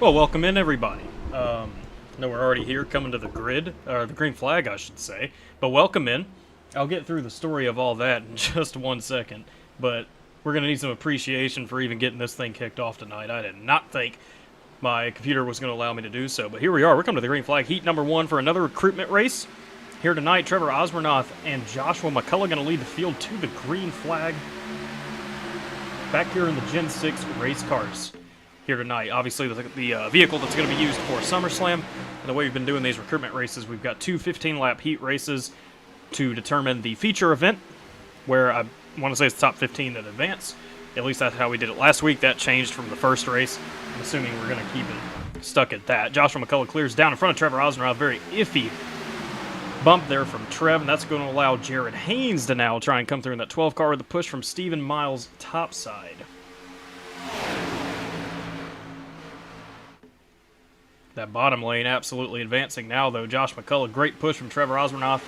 Well, welcome in, everybody. No, we're already here, coming to the grid, or the green flag, I should say. But welcome in. I'll get through the story of all that in just 1 second. But we're going to need some appreciation for even getting this thing kicked off tonight. I did not think my computer was going to allow me to do so. But here we are. We're coming to the green flag, heat number 1 for another recruitment race. Here tonight, Trevor Osmernoth and Joshua McCullough going to lead the field to the green flag. Back here in the Gen-6 race cars. Here tonight. Obviously, the vehicle that's going to be used for SummerSlam. And the way we've been doing these recruitment races, we've got 2 15-lap heat races to determine the feature event, where I want to say it's the top 15 that advance. At least that's how we did it last week. That changed from the first race. I'm assuming we're going to keep it stuck at that. Joshua McCullough clears down in front of Trevor Osmernoth. Very iffy bump there from Trev, and that's going to allow Jared Haynes to now try and come through in that 12 car with a push from Stephen Miles topside. That bottom lane absolutely advancing now, though. Josh McCullough, great push from Trevor Osmernoth.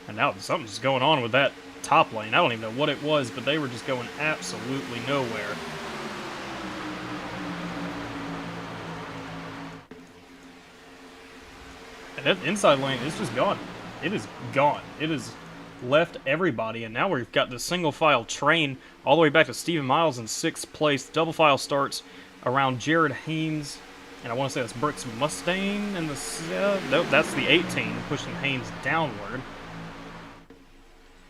And now something's going on with that top lane. I don't even know what it was, but they were just going absolutely nowhere. And that inside lane is just gone. It is gone. It is left everybody, and now we've got the single file train all the way back to Stephen Miles in 6th place. Double file starts around Jared Haynes, and I want to say that's Brooks Mustang in the nope, that's the 18 pushing Haynes downward.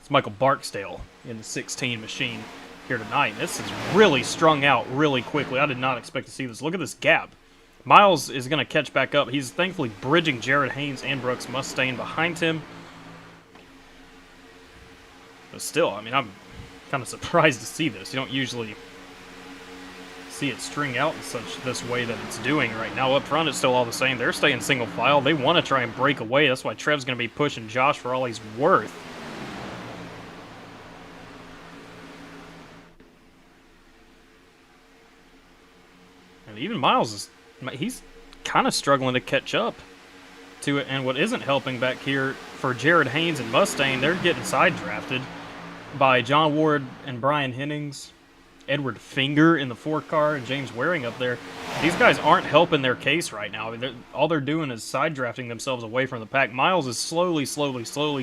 It's Michael Barksdale in the 16 machine here tonight. This is really strung out really quickly. I did not expect to see this. Look at this gap. Miles is going to catch back up. He's thankfully bridging Jared Haynes and Brooks Mustang behind him. But still, I mean, I'm kind of surprised to see this. You don't usually see it string out in this way that it's doing right now. Up front, it's still all the same. They're staying single file. They want to try and break away. That's why Trev's going to be pushing Josh for all he's worth. And even Miles he's kind of struggling to catch up to it. And what isn't helping back here for Jared Haynes and Mustang, they're getting side drafted by John Ward and Brian Hennings, Edward Finger in the 4 car, and James Waring up there. These guys aren't helping their case right now. I mean, all they're doing is side drafting themselves away from the pack. Miles is slowly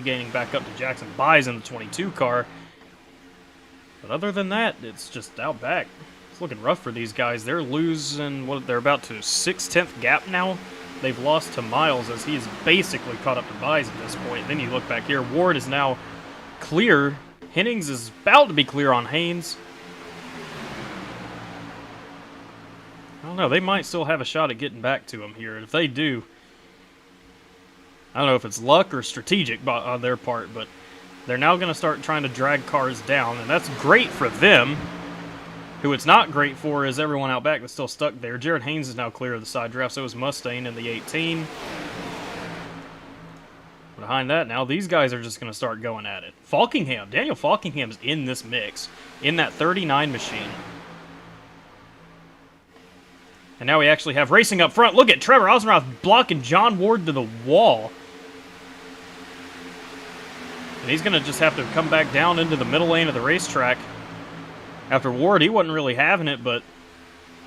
gaining back up to Jackson Buys in the 22 car. But other than that, it's just out back. It's looking rough for these guys. They're losing, they're about to 6/10 gap now. They've lost to Miles as he is basically caught up to Buys at this point. Then you look back here. Ward is now clear. Hennings is about to be clear on Haynes. I don't know. They might still have a shot at getting back to him here. If they do, I don't know if it's luck or strategic on their part, but they're now going to start trying to drag cars down, and that's great for them. Who it's not great for is everyone out back that's still stuck there. Jared Haynes is now clear of the side draft, so is Mustang in the 18. Behind that, now these guys are just going to start going at it. Daniel Falkingham's in this mix, in that 39 machine. And now we actually have racing up front. Look at Trevor Osmernoth blocking John Ward to the wall. And he's going to just have to come back down into the middle lane of the racetrack. After Ward, he wasn't really having it, but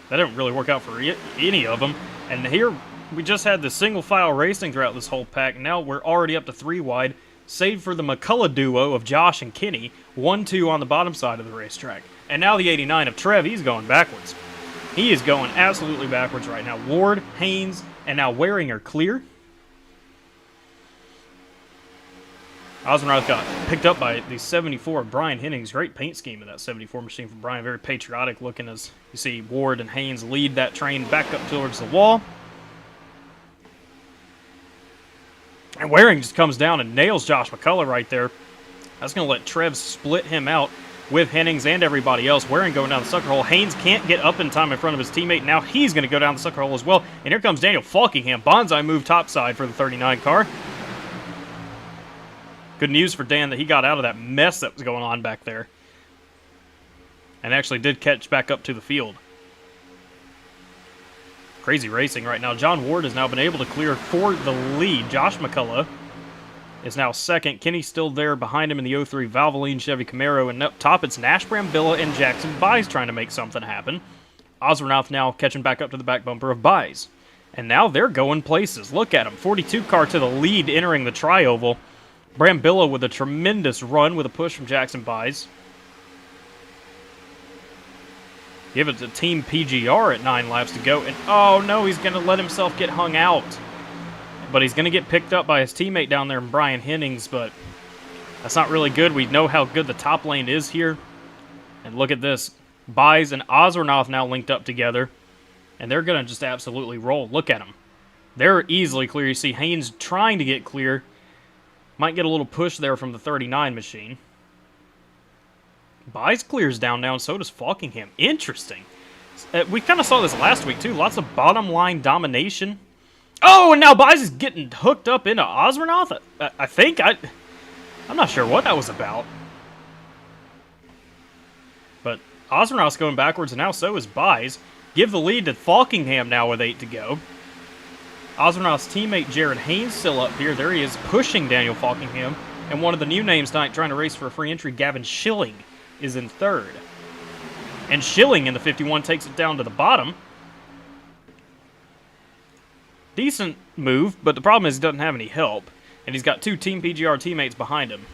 that didn't really work out for any of them. And here, we just had the single file racing throughout this whole pack. Now we're already up to 3 wide, save for the McCullough duo of Josh and Kenny, 1-2 on the bottom side of the racetrack. And now the 89 of Trev, he's going backwards. He is going absolutely backwards right now. Ward, Haynes, and now Waring are clear. Osmernoth got picked up by the 74 of Brian Hennings. Great paint scheme in that 74 machine from Brian. Very patriotic looking as you see Ward and Haynes lead that train back up towards the wall. And Waring just comes down and nails Josh McCullough right there. That's going to let Trev split him out with Hennings and everybody else. Waring going down the sucker hole. Haynes can't get up in time in front of his teammate. Now he's going to go down the sucker hole as well. And here comes Daniel Falkingham. Bonsai move topside for the 39 car. Good news for Dan that he got out of that mess that was going on back there. And actually did catch back up to the field. Crazy racing right now. John Ward has now been able to clear for the lead. Josh McCullough is now second. Kenny's still there behind him in the 03 Valvoline Chevy Camaro. And up top, it's Nash Brambilla and Jackson Byes trying to make something happen. Ozernoth now catching back up to the back bumper of Byes. And now they're going places. Look at him. 42 car to the lead entering the tri-oval. Brambilla with a tremendous run with a push from Jackson Byes. Give it to Team PGR at 9 laps to go. And oh no, he's going to let himself get hung out. But he's going to get picked up by his teammate down there, Brian Hennings. But that's not really good. We know how good the top lane is here. And look at this. Byes and Ozernoth now linked up together. And they're going to just absolutely roll. Look at them. They're easily clear. You see Haynes trying to get clear. Might get a little push there from the 39 machine. Byes clears down now, and so does Falkingham. Interesting. We kind of saw this last week, too. Lots of bottom line domination. Oh, and now Byes is getting hooked up into Ozernoth? I think. I'm not sure what that was about. But Ozernoth's going backwards, and now so is Byes. Give the lead to Falkingham now with 8 to go. Ozernoth's teammate Jared Haynes still up here. There he is pushing Daniel Falkingham. And one of the new names tonight trying to race for a free entry, Gavin Schilling, is in third. And Schilling in the 51 takes it down to the bottom. Decent move, but the problem is he doesn't have any help. And he's got 2 Team PGR teammates behind him.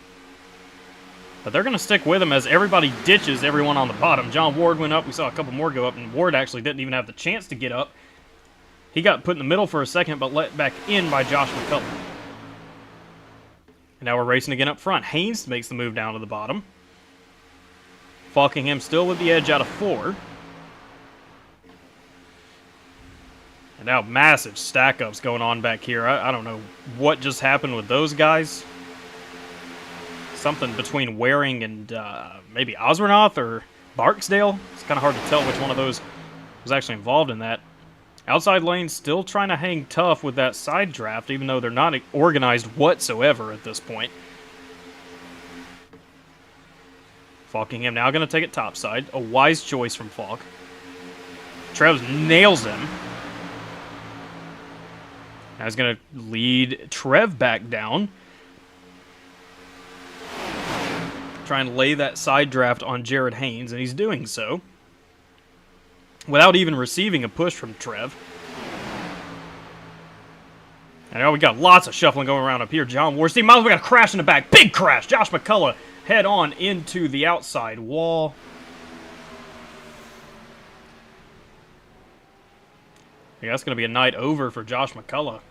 But they're going to stick with him as everybody ditches everyone on the bottom. John Ward went up. We saw a couple more go up, and Ward actually didn't even have the chance to get up. He got put in the middle for a second, but let back in by Josh McCullough. And now we're racing again up front. Haynes makes the move down to the bottom. Falkingham still with the edge out of 4. And now massive stack-ups going on back here. I don't know what just happened with those guys. Something between Waring and maybe Ozernoth or Barksdale. It's kind of hard to tell which one of those was actually involved in that. Outside lane still trying to hang tough with that side draft, even though they're not organized whatsoever at this point. Falkingham now going to take it topside. A wise choice from Falk. Trev nails him. Now he's going to lead Trev back down. Trying to lay that side draft on Jared Haynes, and he's doing so without even receiving a push from Trev. And now we got lots of shuffling going around up here. John Ward. Steve Miles, we got a crash in the back. Big crash. Josh McCullough head on into the outside wall. Yeah, that's going to be a night over for Josh McCullough.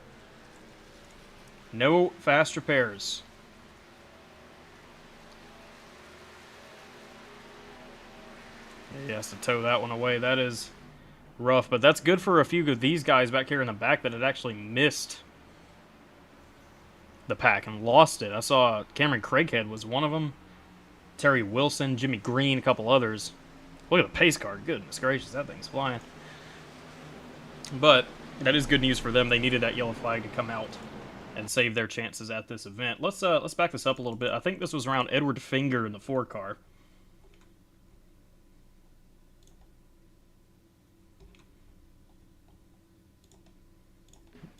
No fast repairs. He has to tow that one away. That is rough, but that's good for a few of these guys back here in the back that had actually missed the pack and lost it. I saw Cameron Craighead was one of them. Terry Wilson, Jimmy Green, a couple others. Look at the pace car. Goodness gracious, that thing's flying. But that is good news for them. They needed that yellow flag to come out and save their chances at this event. Let's back this up a little bit. I think this was around Edward Finger in the 4 car.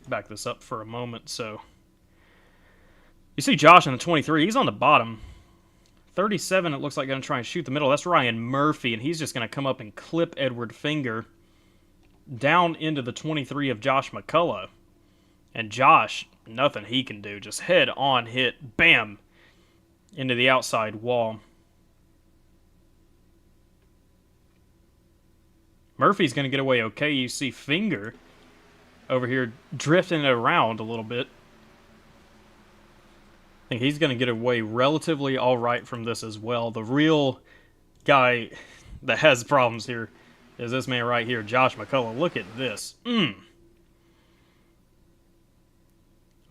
Back this up for a moment. So you see Josh in the 23. He's on the bottom. 37, it looks like, going to try and shoot the middle. That's Ryan Murphy, and he's just going to come up and clip Edward Finger down into the 23 of Josh McCullough. And Josh, nothing he can do. Just head on hit. Bam! Into the outside wall. Murphy's going to get away okay. You see Finger over here drifting it around a little bit. I think he's going to get away relatively all right from this as well. The real guy that has problems here is this man right here, Josh McCullough. Look at this. Look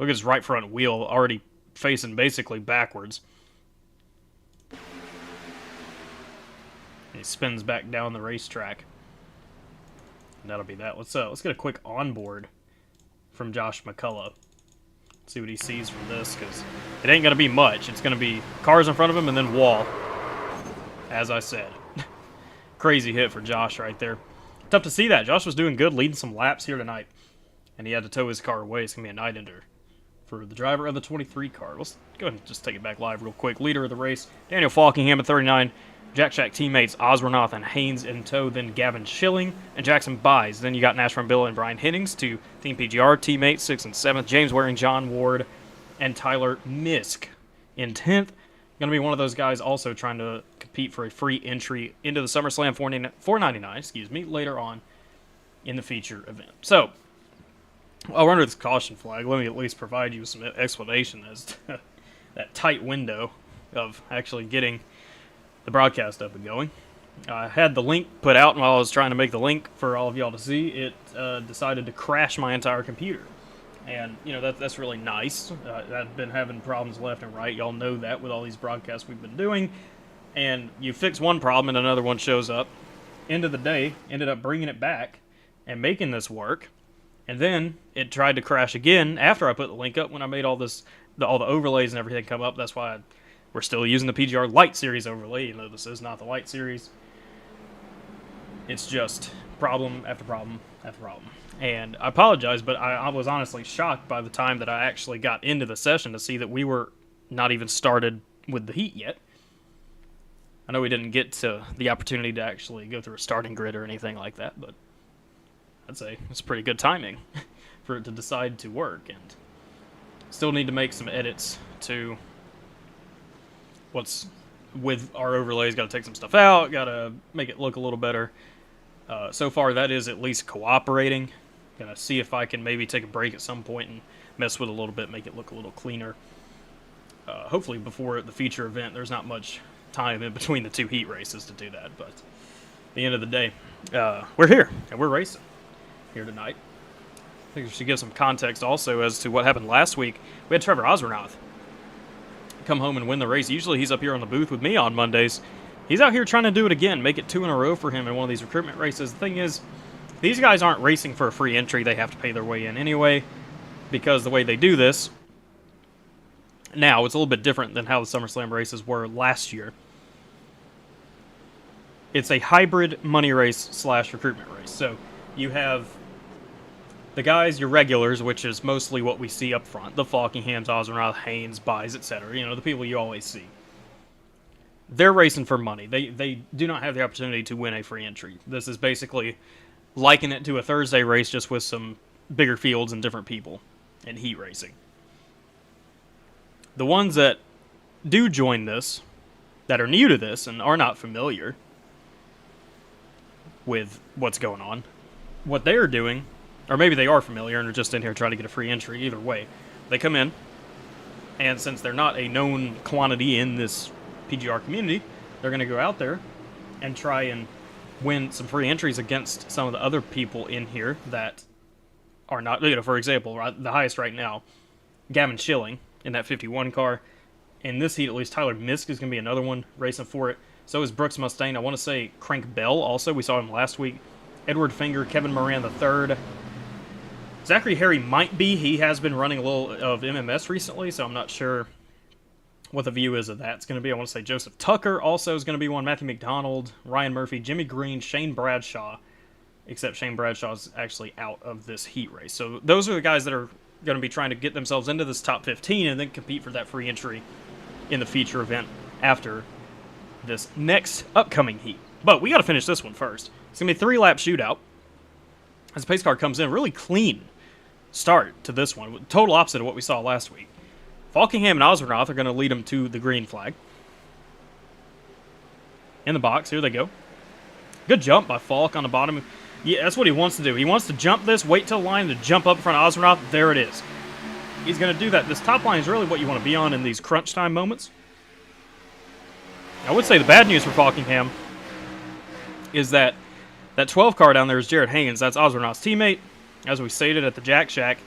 at his right front wheel already facing basically backwards. And he spins back down the racetrack. And that'll be that. Let's get a quick onboard from Josh McCullough. See what he sees from this, because it ain't going to be much. It's going to be cars in front of him and then wall, as I said. Crazy hit for Josh right there. Tough to see that. Josh was doing good, leading some laps here tonight, and he had to tow his car away. It's going to be a night ender for the driver of the 23 car. Let's go ahead and just take it back live real quick. Leader of the race, Daniel Falkingham at 39. Jack Shack teammates Oswernoth and Haynes in tow, then Gavin Schilling and Jackson Buys. Then you got Nash Bill and Brian Hennings, two Team PGR teammates, 6th and 7th. James Waring, John Ward, and Tyler Misk in 10th. Going to be one of those guys also trying to compete for a free entry into the SummerSlam 499, later on in the feature event. So, I'll run under this caution flag. Let me at least provide you some explanation as to that tight window of actually getting the broadcast up and going. I had the link put out, and while I was trying to make the link for all of y'all to see, it decided to crash my entire computer. And, you know, that's really nice. I've been having problems left and right. Y'all know that with all these broadcasts we've been doing. And you fix one problem and another one shows up. End of the day, ended up bringing it back and making this work. And then it tried to crash again after I put the link up when I made all the overlays and everything come up. That's why we're still using the PGR Lite Series overlay, even though this is not the Lite Series. It's just problem after problem after problem. And I apologize, but I was honestly shocked by the time that I actually got into the session to see that we were not even started with the heat yet. I know we didn't get to the opportunity to actually go through a starting grid or anything like that, but I'd say it's pretty good timing for it to decide to work. And still need to make some edits to what's with our overlays. Got to take some stuff out, got to make it look a little better. So far, that is at least cooperating. Gonna see if I can maybe take a break at some point and mess with it a little bit, make it look a little cleaner. Hopefully before the feature event, there's not much time in between the two heat races to do that, but at the end of the day, we're here, and we're racing here tonight. I think we should give some context also as to what happened last week. We had Trevor Oswernoth come home and win the race. Usually he's up here on the booth with me on Mondays. He's out here trying to do it again, make it 2 in a row for him in one of these recruitment races. The thing is, these guys aren't racing for a free entry. They have to pay their way in anyway, because the way they do this now, it's a little bit different than how the SummerSlam races were last year. It's a hybrid money race / recruitment race. So you have the guys, your regulars, which is mostly what we see up front, the Falkinghams, Oswernoth, Haynes, Buys, etc. You know, the people you always see. They're racing for money. They do not have the opportunity to win a free entry. This is basically liken it to a Thursday race just with some bigger fields and different people and heat racing. The ones that do join this, that are new to this and are not familiar with what's going on, what they're doing, or maybe they are familiar and are just in here trying to get a free entry, either way, they come in, and since they're not a known quantity in this PGR community, they're going to go out there and try and win some free entries against some of the other people in here that are not, you know, for example, the highest right now, Gavin Schilling in that 51 car. In this heat, at least, Tyler Misk is going to be another one racing for it. So is Brooks Mustaine. I want to say Crank Bell also. We saw him last week. Edward Finger, Kevin Moran III. Zachary Harry might be. He has been running a little of MMS recently, so I'm not sure what the view is of that's going to be. I want to say Joseph Tucker also is going to be one. Matthew McDonald, Ryan Murphy, Jimmy Green, Shane Bradshaw, except Shane Bradshaw's actually out of this heat race. So those are the guys that are going to be trying to get themselves into this top 15 and then compete for that free entry in the feature event after this next upcoming heat. But we got to finish this one first. It's going to be a 3-lap shootout. As the pace car comes in, really clean start to this one. Total opposite of what we saw last week. Falkingham and Oswernoth are going to lead them to the green flag. In the box, here they go. Good jump by Falk on the bottom. Yeah, that's what he wants to do. He wants to jump this, wait till the line to jump up in front of Oswernoth. There it is. He's going to do that. This top line is really what you want to be on in these crunch time moments. I would say the bad news for Falkingham is that 12 car down there is Jared Haynes. That's Oswernoth's teammate, as we stated at the Jack Shack.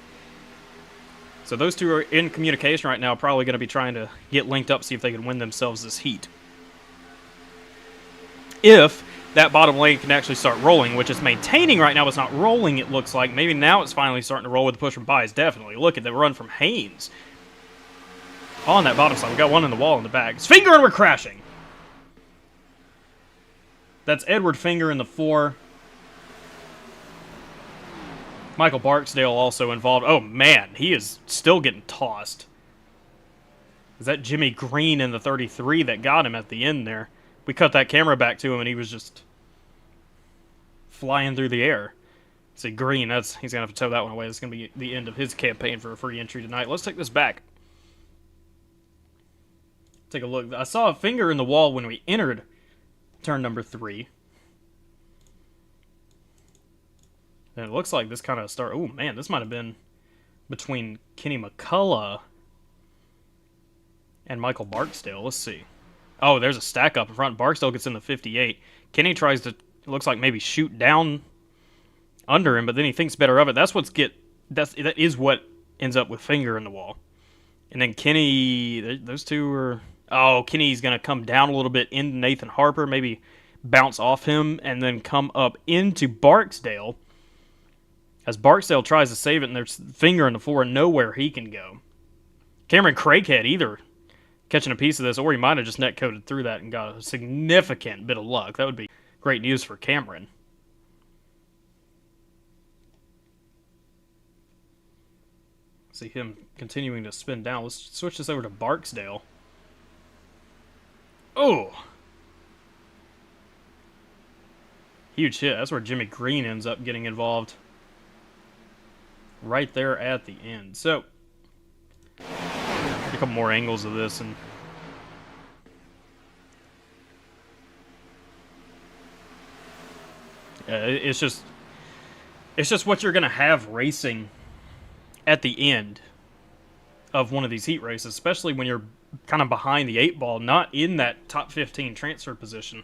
So those two are in communication right now, probably going to be trying to get linked up, see if they can win themselves this heat. If that bottom lane can actually start rolling, which is maintaining right now, but it's not rolling, it looks like. Maybe now it's finally starting to roll with the push from Buys, definitely. Look at the run from Haynes. On that bottom side, we got one in the wall in the back. It's Finger and we're crashing. That's Edward Finger in the 4. Michael Barksdale also involved. Oh, man, he is still getting tossed. Is that Jimmy Green in the 33 that got him at the end there? We cut that camera back to him, and he was just flying through the air. See, Green, he's going to have to tow that one away. That's going to be the end of his campaign for a free entry tonight. Let's take this back. Take a look. I saw a finger in the wall when we entered turn number 3. And it looks like this kind of start. Oh, man, this might have been between Kenny McCullough and Michael Barksdale. Let's see. Oh, there's a stack up in front. Barksdale gets in the 58. Kenny tries to, looks like maybe shoot down under him, but then he thinks better of it. That is what ends up with finger in the wall. And then Kenny, those two are, oh, Kenny's going to come down a little bit into Nathan Harper, maybe bounce off him, and then come up into Barksdale. As Barksdale tries to save it, and there's finger in the floor, and nowhere he can go. Cameron Craighead either catching a piece of this, or he might have just net-coded through that and got a significant bit of luck. That would be great news for Cameron. See him continuing to spin down. Let's switch this over to Barksdale. Oh! Huge hit. That's where Jimmy Green ends up getting involved. Right there at the end. So, a couple more angles of this, and it's just what you're gonna have racing at the end of one of these heat races, especially when you're kind of behind the 8 ball, not in that top 15 transfer position.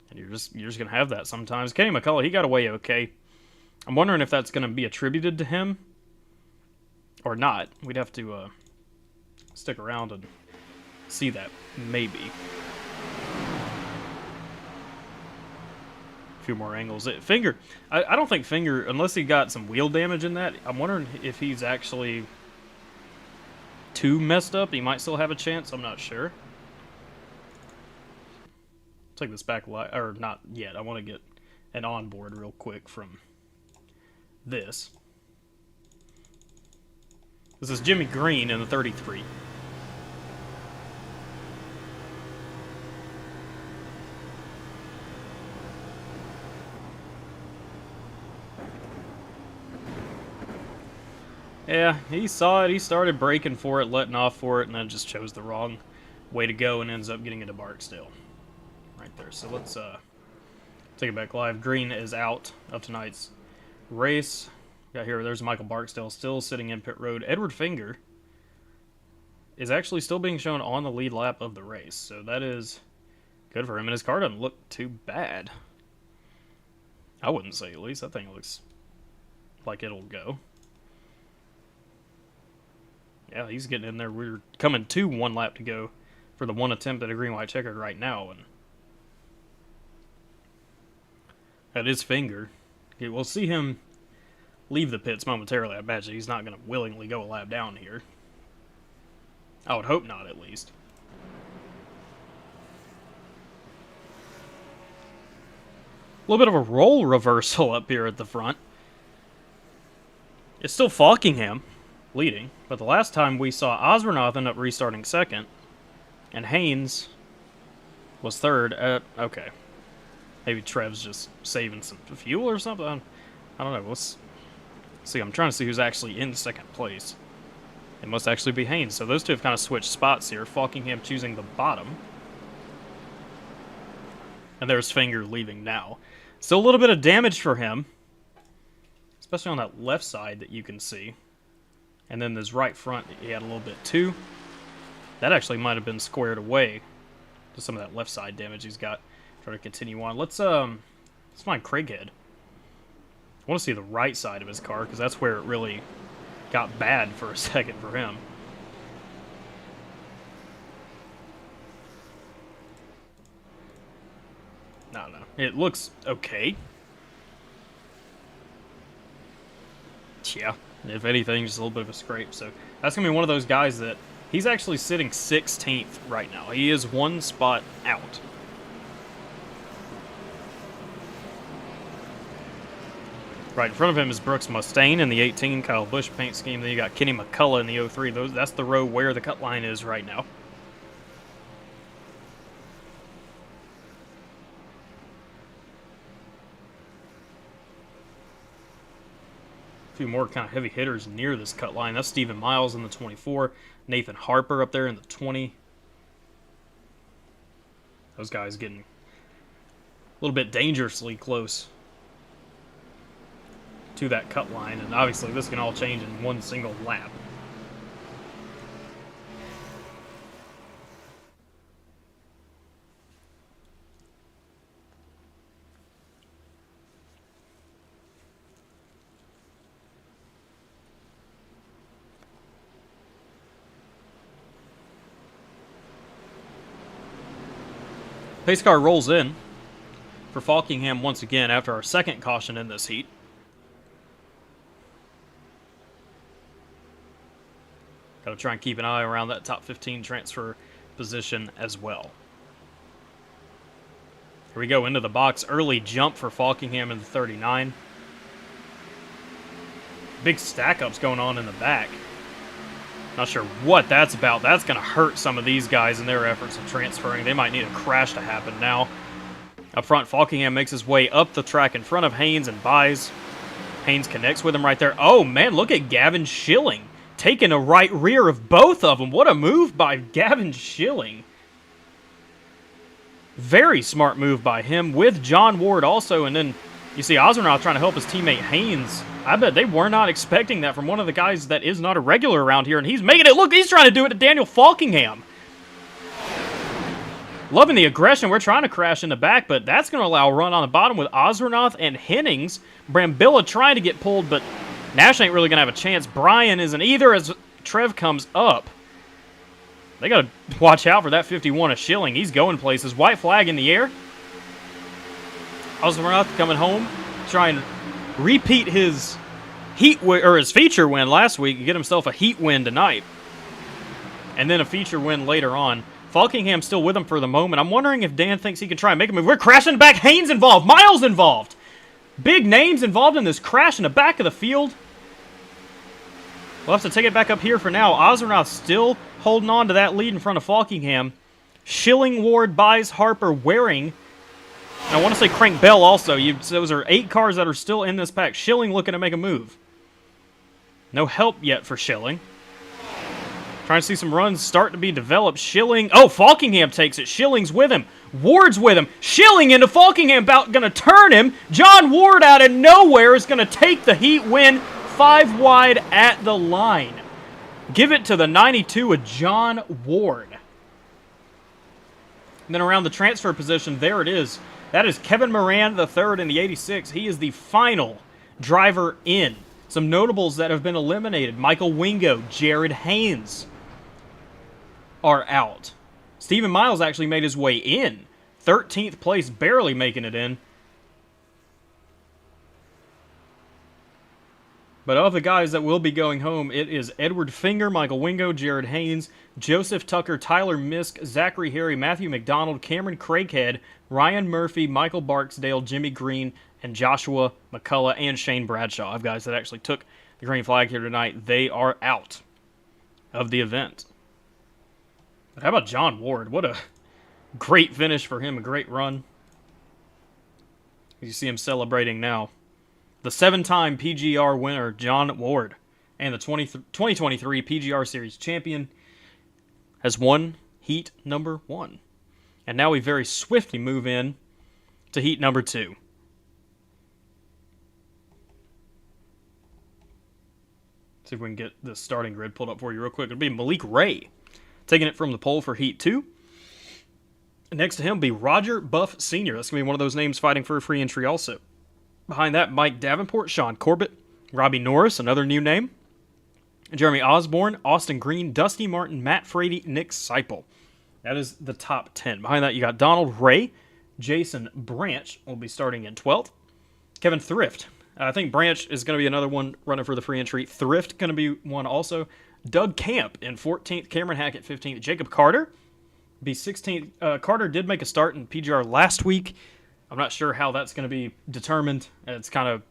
And you're just gonna have that sometimes. Kenny McCullough, he got away okay. I'm wondering if that's gonna be attributed to him or not. We'd have to stick around and see that, maybe. A few more angles. Finger, I don't think Finger, unless he got some wheel damage in that, I'm wondering if he's actually too messed up. He might still have a chance. I'm not sure. Take this back, or not yet. I want to get an onboard real quick from this. This is Jimmy Green in the 33. Yeah, he saw it. He started braking for it, letting off for it, and then just chose the wrong way to go and ends up getting into Barksdale. Right there. So let's take it back live. Green is out of tonight's race. Got here, there's Michael Barksdale still sitting in pit road. Edward Finger is actually still being shown on the lead lap of the race, so that is good for him. And his car doesn't look too bad. I wouldn't say, at least. That thing looks like it'll go. Yeah, he's getting in there. We're coming to 1 lap to go for the 1 attempt at a green-white checkered right now, and that is Finger. Okay, we'll see him leave the pits momentarily. I imagine he's not going to willingly go a lap down here. I would hope not, at least. A little bit of a role reversal up here at the front. It's still Falkingham leading, but the last time we saw Osbornoth end up restarting second, and Haynes was third. Okay. Maybe Trev's just saving some fuel or something. I don't know. Let's see. I'm trying to see who's actually in second place. It must actually be Haynes. So those two have kind of switched spots here. Falkingham choosing the bottom. And there's Finger leaving now. Still a little bit of damage for him, especially on that left side that you can see. And then this right front, he had a little bit too. That actually might have been squared away to some of that left side damage he's got. Try to continue on. Let's find Craighead. I want to see the right side of his car, because that's where it really got bad for a second for him. No. It looks okay. Yeah. If anything, just a little bit of a scrape. So that's going to be one of those guys that he's actually sitting 16th right now. He is 1 spot out. Right in front of him is Brooks Mustaine in the 18 Kyle Busch paint scheme. Then you got Kenny McCullough in the 03. That's the row where the cut line is right now. A few more kind of heavy hitters near this cut line. That's Stephen Miles in the 24. Nathan Harper up there in the 20. Those guys getting a little bit dangerously close to that cut line. And obviously this can all change in one single lap. Pace car rolls in for Falkingham once again after our second caution in this heat. Got to try and keep an eye around that top 15 transfer position as well. Here we go into the box. Early jump for Falkingham in the 39. Big stack-ups going on in the back. Not sure what that's about. That's going to hurt some of these guys in their efforts of transferring. They might need a crash to happen now. Up front, Falkingham makes his way up the track in front of Haynes and buys. Haynes connects with him right there. Oh, man, look at Gavin Schilling taking a right rear of both of them. What a move by Gavin Schilling. Very smart move by him with John Ward also. And then you see Ozernoff trying to help his teammate Haynes. I bet they were not expecting that from one of the guys that is not a regular around here, and he's making it. Look, he's trying to do it to Daniel Falkingham. Loving the aggression. We're trying to crash in the back, but that's going to allow a run on the bottom with Ozernoff and Hennings. Brambilla trying to get pulled, but Nash ain't really going to have a chance. Brian isn't either as Trev comes up. They got to watch out for that 51 of Schilling. He's going places. White flag in the air. Ozernoff coming home, trying to repeat his his feature win last week, get himself a heat win tonight, and then a feature win later on. Falkingham still with him for the moment. I'm wondering if Dan thinks he can try and make a move. We're crashing back. Haynes involved. Miles involved. Big names involved in this crash in the back of the field. We'll have to take it back up here for now. Ozernoff still holding on to that lead in front of Falkingham. Schilling, Ward, buys, Harper, Waring. And I want to say Crank Bell also. Those are 8 cars that are still in this pack. Schilling looking to make a move. No help yet for Schilling. Trying to see some runs start to be developed. Schilling. Oh, Falkingham takes it. Schilling's with him. Ward's with him. Schilling into Falkingham, about going to turn him. John Ward out of nowhere is going to take the heat win. 5 wide at the line. Give it to the 92 of John Ward. And then around the transfer position, there it is. That is Kevin Moran, the third in the 86. He is the final driver in. Some notables that have been eliminated. Michael Wingo, Jared Haynes are out. Stephen Miles actually made his way in. 13th place, barely making it in. But of the guys that will be going home, it is Edward Finger, Michael Wingo, Jared Haynes, Joseph Tucker, Tyler Misk, Zachary Harry, Matthew McDonald, Cameron Craighead, Ryan Murphy, Michael Barksdale, Jimmy Green, and Joshua McCullough, and Shane Bradshaw. Of guys that actually took the green flag here tonight. They are out of the event. But how about John Ward? What a great finish for him, a great run. You see him celebrating now. The 7-time PGR winner, John Ward, and the 2023 PGR Series champion, has won heat number 1. And now we very swiftly move in to heat number 2. See if we can get the starting grid pulled up for you real quick. It'll be Malik Ray taking it from the pole for heat 2. Next to him will be Roger Buff Sr. That's going to be one of those names fighting for a free entry also. Behind that, Mike Davenport, Sean Corbett, Robbie Norris, another new name, Jeremy Osborne, Austin Green, Dusty Martin, Matt Frady, Nick Seipel. That is the top 10. Behind that, you got Donald Ray, Jason Branch will be starting in 12th. Kevin Thrift. I think Branch is going to be another one running for the free entry. Thrift going to be one also. Doug Camp in 14th. Cameron Hackett 15th. Jacob Carter be 16th. Carter did make a start in PGR last week. I'm not sure how that's going to be determined. It's kind of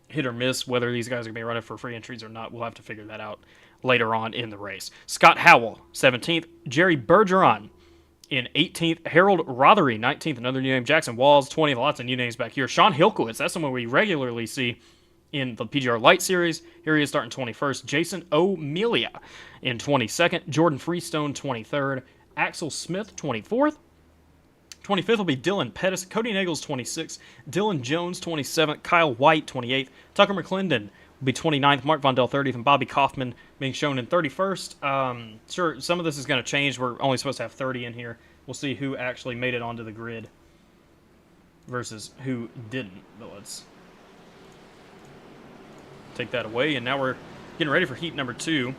hit or miss whether these guys are going to be running for free entries or not. We'll have to figure that out later on in the race. Scott Howell, 17th. Jerry Bergeron in 18th. Harold Rothery, 19th. Another new name. Jackson Walls, 20th. Lots of new names back here. Sean Hilkowitz, that's someone we regularly see in the PGR Light Series. Here he is starting 21st. Jason O'Melia in 22nd. Jordan Freestone, 23rd. Axel Smith, 24th. 25th will be Dylan Pettis. Cody Nagels, 26th. Dylan Jones, 27th. Kyle White, 28th. Tucker McClendon will be 29th. Mark Vondell, 30th. And Bobby Kaufman being shown in 31st. Sure, some of this is going to change. We're only supposed to have 30 in here. We'll see who actually made it onto the grid versus who didn't. But let's take that away. And now we're getting ready for heat number 2.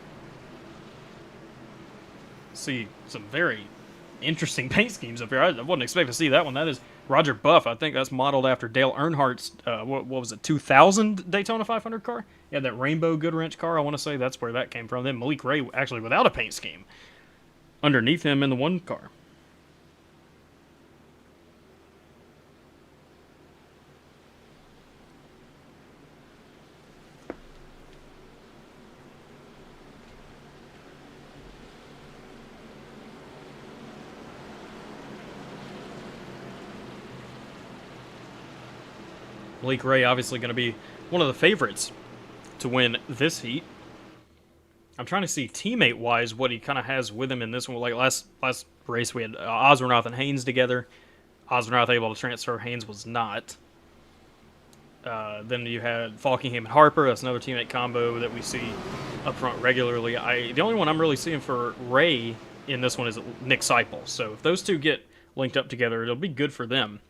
See some very interesting paint schemes up here. I wouldn't expect to see that one. That is Roger Buff. I think that's modeled after Dale Earnhardt's, what was it, 2000 Daytona 500 car? Yeah, that rainbow Goodwrench car. I want to say that's where that came from. Then Malik Ray, actually without a paint scheme, underneath him in the one car. Malik Ray obviously going to be one of the favorites to win this heat. I'm trying to see teammate-wise what he kind of has with him in this one. Like last race, we had Osmernoth and Haynes together. Osmernoth able to transfer. Haynes was not. Then you had Falkingham and Harper. That's another teammate combo that we see up front regularly. The only one I'm really seeing for Ray in this one is Nick Seipel. So if those two get linked up together, it'll be good for them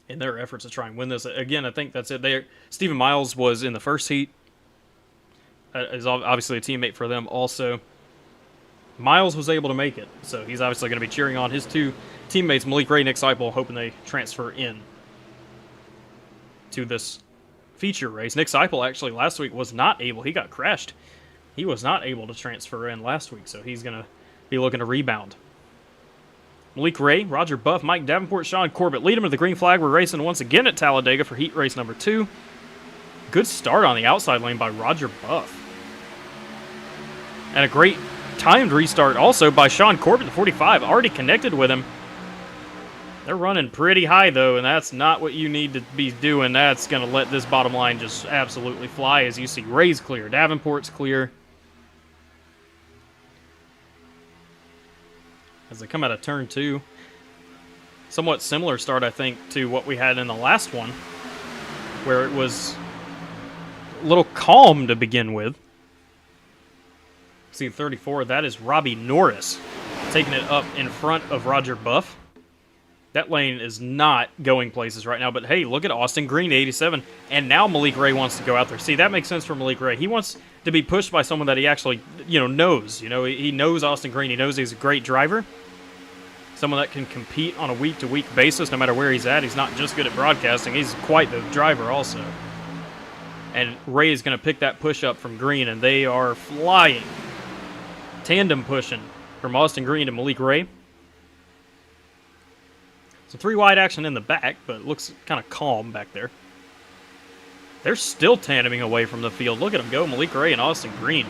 in their efforts to try and win this. Again, I think that's it. Stephen Miles was in the first heat. Is obviously a teammate for them also. Miles was able to make it, so he's obviously going to be cheering on his two teammates, Malik Ray, Nick Seipel, hoping they transfer in to this feature race. Nick Seipel actually last week was not able. He got crashed. He was not able to transfer in last week, so he's going to be looking to rebound. Malik Ray, Roger Buff, Mike Davenport, Sean Corbett lead him to the green flag. We're racing once again at Talladega for heat race number 2. Good start on the outside lane by Roger Buff. And a great timed restart also by Sean Corbett, the 45, already connected with him. They're running pretty high, though, and that's not what you need to be doing. That's going to let this bottom line just absolutely fly. As you see, Ray's clear, Davenport's clear. As they come out of turn 2. Somewhat similar start, I think, to what we had in the last one, where it was a little calm to begin with. See 34, that is Robbie Norris taking it up in front of Roger Buff. That lane is not going places right now, but hey, look at Austin Green, 87, and now Malik Ray wants to go out there. See, that makes sense for Malik Ray. He wants to be pushed by someone that he actually, knows. He knows Austin Green. He knows he's a great driver. Someone that can compete on a week-to-week basis no matter where he's at. He's not just good at broadcasting. He's quite the driver also. And Ray is going to pick that push-up from Green, and they are flying. Tandem pushing from Austin Green to Malik Ray. Some 3-wide action in the back, but it looks kind of calm back there. They're still tandeming away from the field. Look at them go, Malik Ray and Austin Green.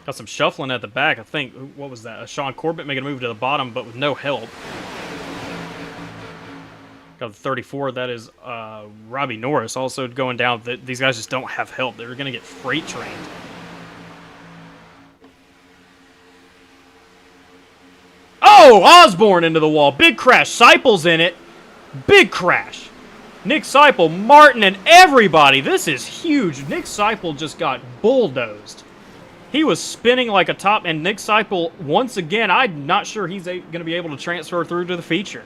Got some shuffling at the back. I think, what was that? Sean Corbett making a move to the bottom, but with no help. Got the 34. That is Robbie Norris also going down. These guys just don't have help. They're going to get freight trained. Oh, Osborne into the wall. Big crash. Seipel's in it. Big crash. Nick Seipel, Martin, and everybody. This is huge. Nick Seipel just got bulldozed. He was spinning like a top, and Nick Seipel, once again, I'm not sure he's going to be able to transfer through to the feature.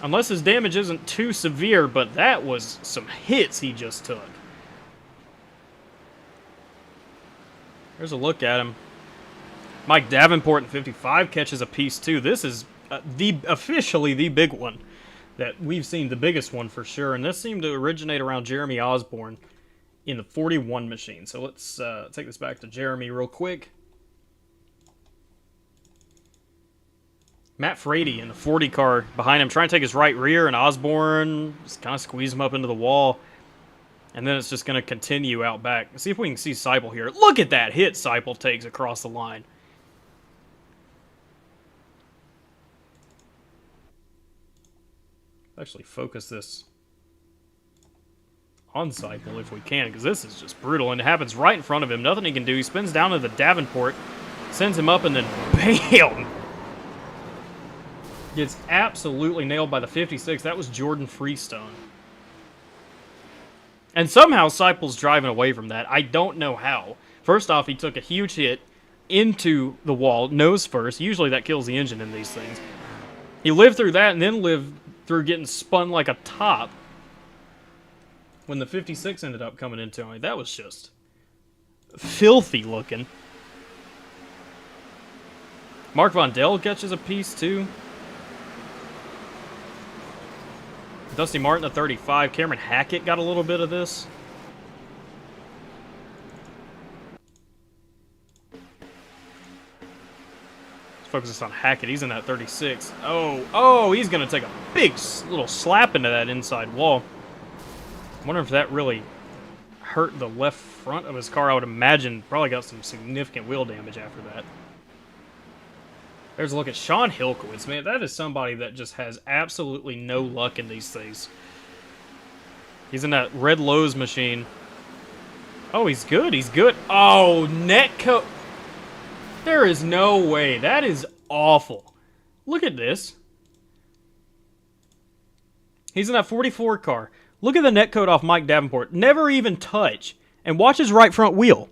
Unless his damage isn't too severe, but that was some hits he just took. There's a look at him. Mike Davenport in 55 catches a piece, too. This is officially the big one that we've seen, the biggest one for sure, and this seemed to originate around Jeremy Osborne in the 41 machine. So let's take this back to Jeremy real quick. Matt Frady in the 40 car behind him, trying to take his right rear, and Osborne just kind of squeeze him up into the wall. And then it's just going to continue out back. See if we can see Seipel here. Look at that hit Seipel takes across the line. Actually focus this on Seipel if we can, because this is just brutal, and it happens right in front of him. Nothing he can do. He spins down to the Davenport, sends him up, and then BAM! Gets absolutely nailed by the 56. That was Jordan Freestone. And somehow Seipel's driving away from that. I don't know how. First off, he took a huge hit into the wall, nose first. Usually that kills the engine in these things. He lived through that and then lived through getting spun like a top when the 56 ended up coming into him. That was just filthy looking. Mark Von Dell catches a piece too. Dusty Martin at 35. Cameron Hackett got a little bit of this. Let's focus this on Hackett. He's in that 36. Oh, he's going to take a big little slap into that inside wall. I wonder if that really hurt the left front of his car. I would imagine probably got some significant wheel damage after that. There's a look at Sean Hilkowitz, man. That is somebody that just has absolutely no luck in these things. He's in that red Lowe's machine. Oh, he's good. He's good. Oh, netcoat. There is no way. That is awful. Look at this. He's in that 44 car. Look at the netcoat off Mike Davenport. Never even touch. And watch his right front wheel.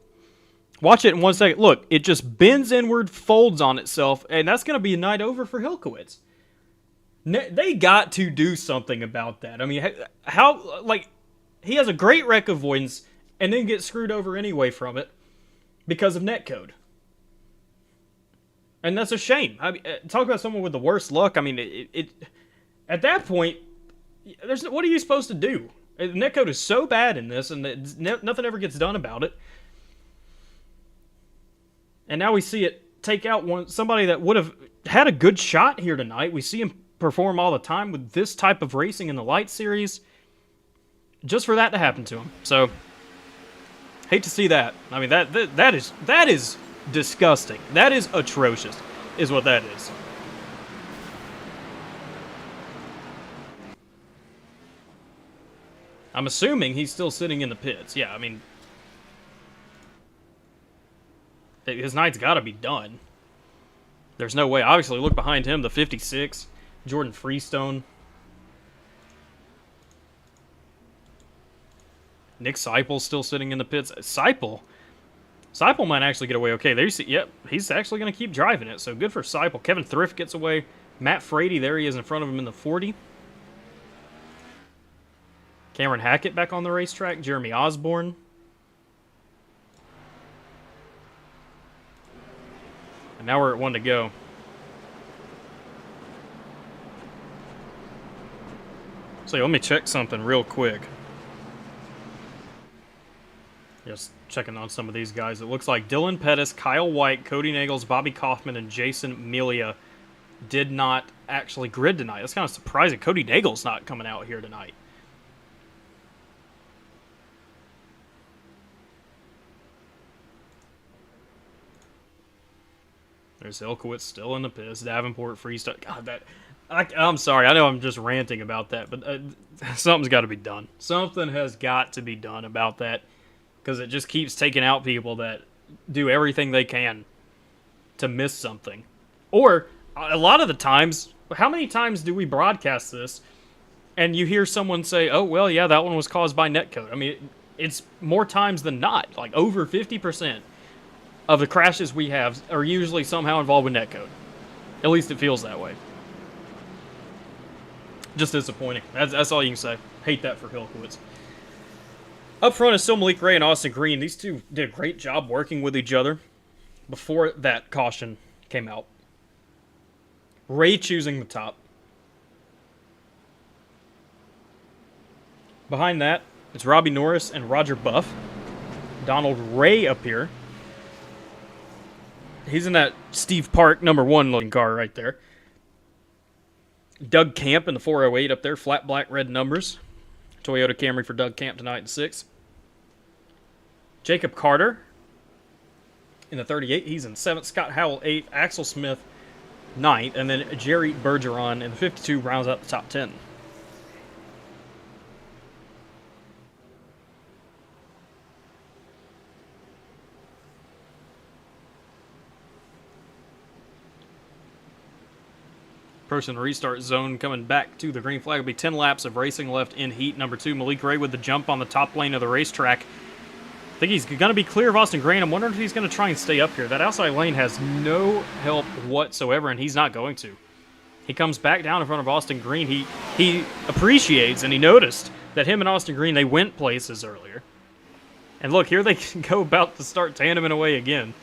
Watch it in 1 second. Look, it just bends inward, folds on itself, and that's going to be a night over for Hilkowitz. They got to do something about that. I mean, how, like, he has a great wreck avoidance and then gets screwed over anyway from it because of netcode. And that's a shame. I mean, talk about someone with the worst luck. I mean, it at that point, what are you supposed to do? Netcode is so bad in this, and nothing ever gets done about it. And now we see it take out somebody that would have had a good shot here tonight. We see him perform all the time with this type of racing in the Light Series. Just for that to happen to him. So, hate to see that. I mean, that is disgusting. That is atrocious, is what that is. I'm assuming he's still sitting in the pits. Yeah, I mean, his night's got to be done. There's no way. Obviously, look behind him, the 56, Jordan Freestone. Nick Seipel's still sitting in the pits. Seipel might actually get away okay. There you see, yep, he's actually going to keep driving it, so good for Seipel. Kevin Thrift gets away. Matt Frady, there he is in front of him in the 40. Cameron Hackett back on the racetrack. Jeremy Osborne. And now we're at 1 to go. So let me check something real quick. Just checking on some of these guys. It looks like Dylan Pettis, Kyle White, Cody Nagels, Bobby Kaufman, and Jason Melia did not actually grid tonight. That's kind of surprising. Cody Nagels not coming out here tonight. There's Hilkowitz still in the pits. Davenport, Freestone. God, I'm sorry. I know I'm just ranting about that, but something's got to be done. Something has got to be done about that because it just keeps taking out people that do everything they can to miss something. Or a lot of the times, how many times do we broadcast this and you hear someone say, oh, well, yeah, that one was caused by netcode? I mean, it's more times than not, like over 50%. Of the crashes we have are usually somehow involved with netcode. At least it feels that way. Just disappointing. That's all you can say. Hate that for Hilkowitz. Up front is still Malik Ray and Austin Green. These two did a great job working with each other before that caution came out. Ray choosing the top. Behind that, it's Robbie Norris and Roger Buff. Donald Ray up here. He's in that Steve Park #1 looking car right there. Doug Camp in the 408 up there, flat black red numbers. Toyota Camry for Doug Camp tonight in 6. Jacob Carter in the 38, he's in 7th. Scott Howell 8th. Axel Smith 9th. And then Jerry Bergeron in the 52 rounds out the top 10. Person restart zone coming back to the green flag. Will be 10 laps of racing left in heat number 2. Malik Ray with the jump on the top lane of the racetrack. I think he's going to be clear of Austin Green. I'm wondering if he's going to try and stay up here. That outside lane has no help whatsoever, and he's not going to. He comes back down in front of Austin Green. He appreciates and he noticed that him and Austin Green, they went places earlier. And look, here they go about to start tandeming away again.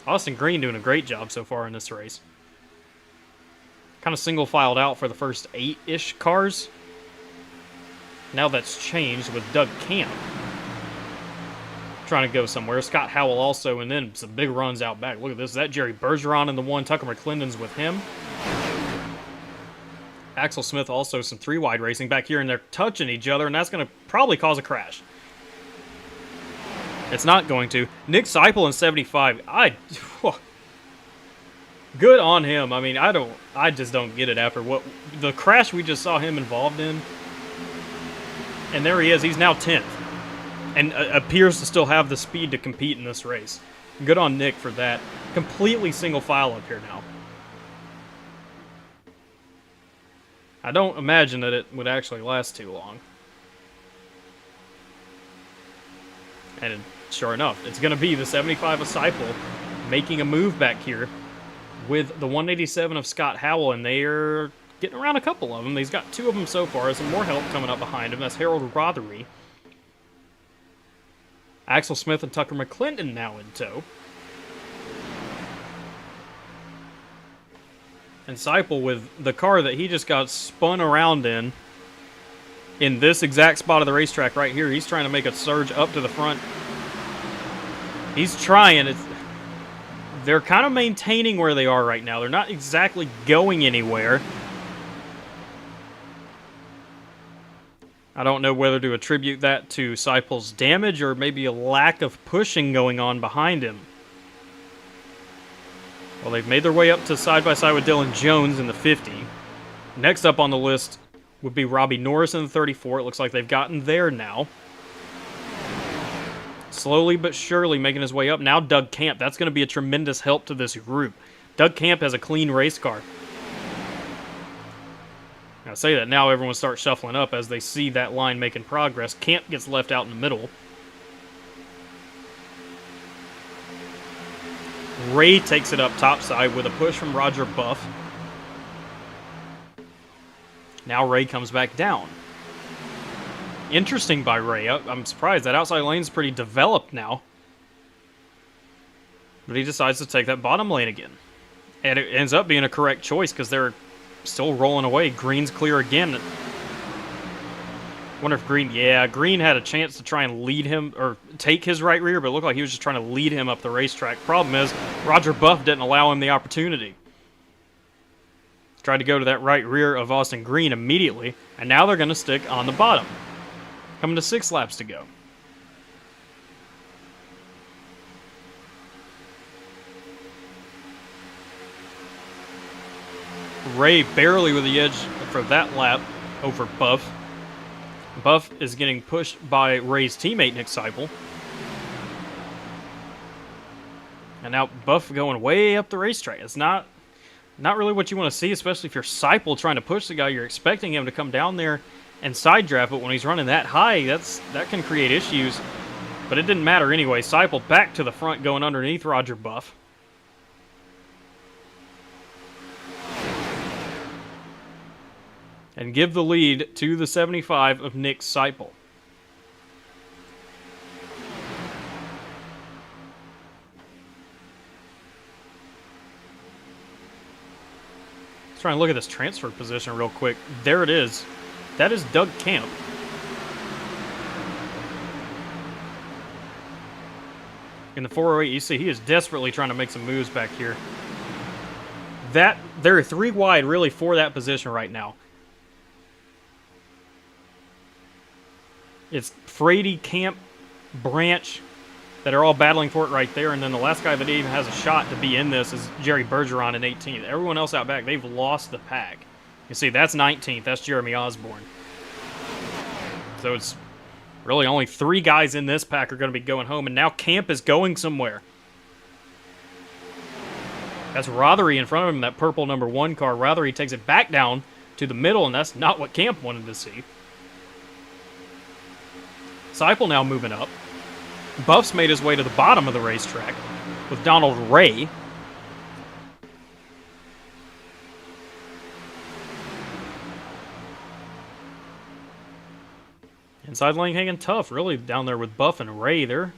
Austin Green doing a great job so far in this race. Kind of single-filed out for the first 8-ish cars. Now that's changed with Doug Camp trying to go somewhere. Scott Howell also, and then some big runs out back. Look at this. Is that Jerry Bergeron in the 1? Tucker McClendon's with him. Axel Smith also some 3-wide racing back here, and they're touching each other, and that's going to probably cause a crash. It's not going to. Nick Seipel in 75. Good on him. I mean, I just don't get it after what the crash we just saw him involved in. And there he is. He's now 10th. And appears to still have the speed to compete in this race. Good on Nick for that. Completely single file up here now. I don't imagine that it would actually last too long. And sure enough, it's going to be the 75 of Seipel making a move back here with the 187 of Scott Howell, and they're getting around a couple of them. He's got 2 of them so far. Some more help coming up behind him. That's Harold Rothery. Axel Smith and Tucker McClendon now in tow. And Seipel with the car that he just got spun around in this exact spot of the racetrack right here. He's trying to make a surge up to the front. He's trying. They're kind of maintaining where they are right now. They're not exactly going anywhere. I don't know whether to attribute that to Seipel's damage or maybe a lack of pushing going on behind him. Well, they've made their way up to side-by-side with Dylan Jones in the 50. Next up on the list would be Robbie Norris in the 34. It looks like they've gotten there now. Slowly but surely making his way up. Now Doug Camp. That's going to be a tremendous help to this group. Doug Camp has a clean race car. I say that now everyone starts shuffling up as they see that line making progress. Camp gets left out in the middle. Ray takes it up topside with a push from Roger Buff. Now Ray comes back down. Interesting by Ray. I'm surprised. That outside lane's pretty developed now. But he decides to take that bottom lane again. And it ends up being a correct choice because they're still rolling away. Green's clear again. Wonder if Green had a chance to try and lead him or take his right rear, but it looked like he was just trying to lead him up the racetrack. Problem is, Roger Buff didn't allow him the opportunity. Tried to go to that right rear of Austin Green immediately, and now they're going to stick on the bottom. Coming to 6 laps to go. Ray barely with the edge for that lap over Buff. Buff is getting pushed by Ray's teammate, Nick Seipel. And now Buff going way up the racetrack. It's not really what you want to see, especially if you're Seipel trying to push the guy. You're expecting him to come down there and side draft, but when he's running that high, that can create issues. But it didn't matter anyway. Seipel back to the front going underneath Roger Buff. And give the lead to the 75 of Nick Seipel. Let's try and look at this transfer position real quick. There it is. That is Doug Camp. In the 408, you see he is desperately trying to make some moves back here. There are 3 wide really for that position right now. It's Frady, Camp, Branch that are all battling for it right there, and then the last guy that even has a shot to be in this is Jerry Bergeron in 18th. Everyone else out back, they've lost the pack. You see, that's 19th. That's Jeremy Osborne. So it's really only 3 guys in this pack are going to be going home, and now Camp is going somewhere. That's Rothery in front of him, that purple number 1 car. Rothery takes it back down to the middle, and that's not what Camp wanted to see. Seipel now moving up. Buff's made his way to the bottom of the racetrack with Donald Ray. Inside lane hanging tough, really, down there with Buff and Ray. They're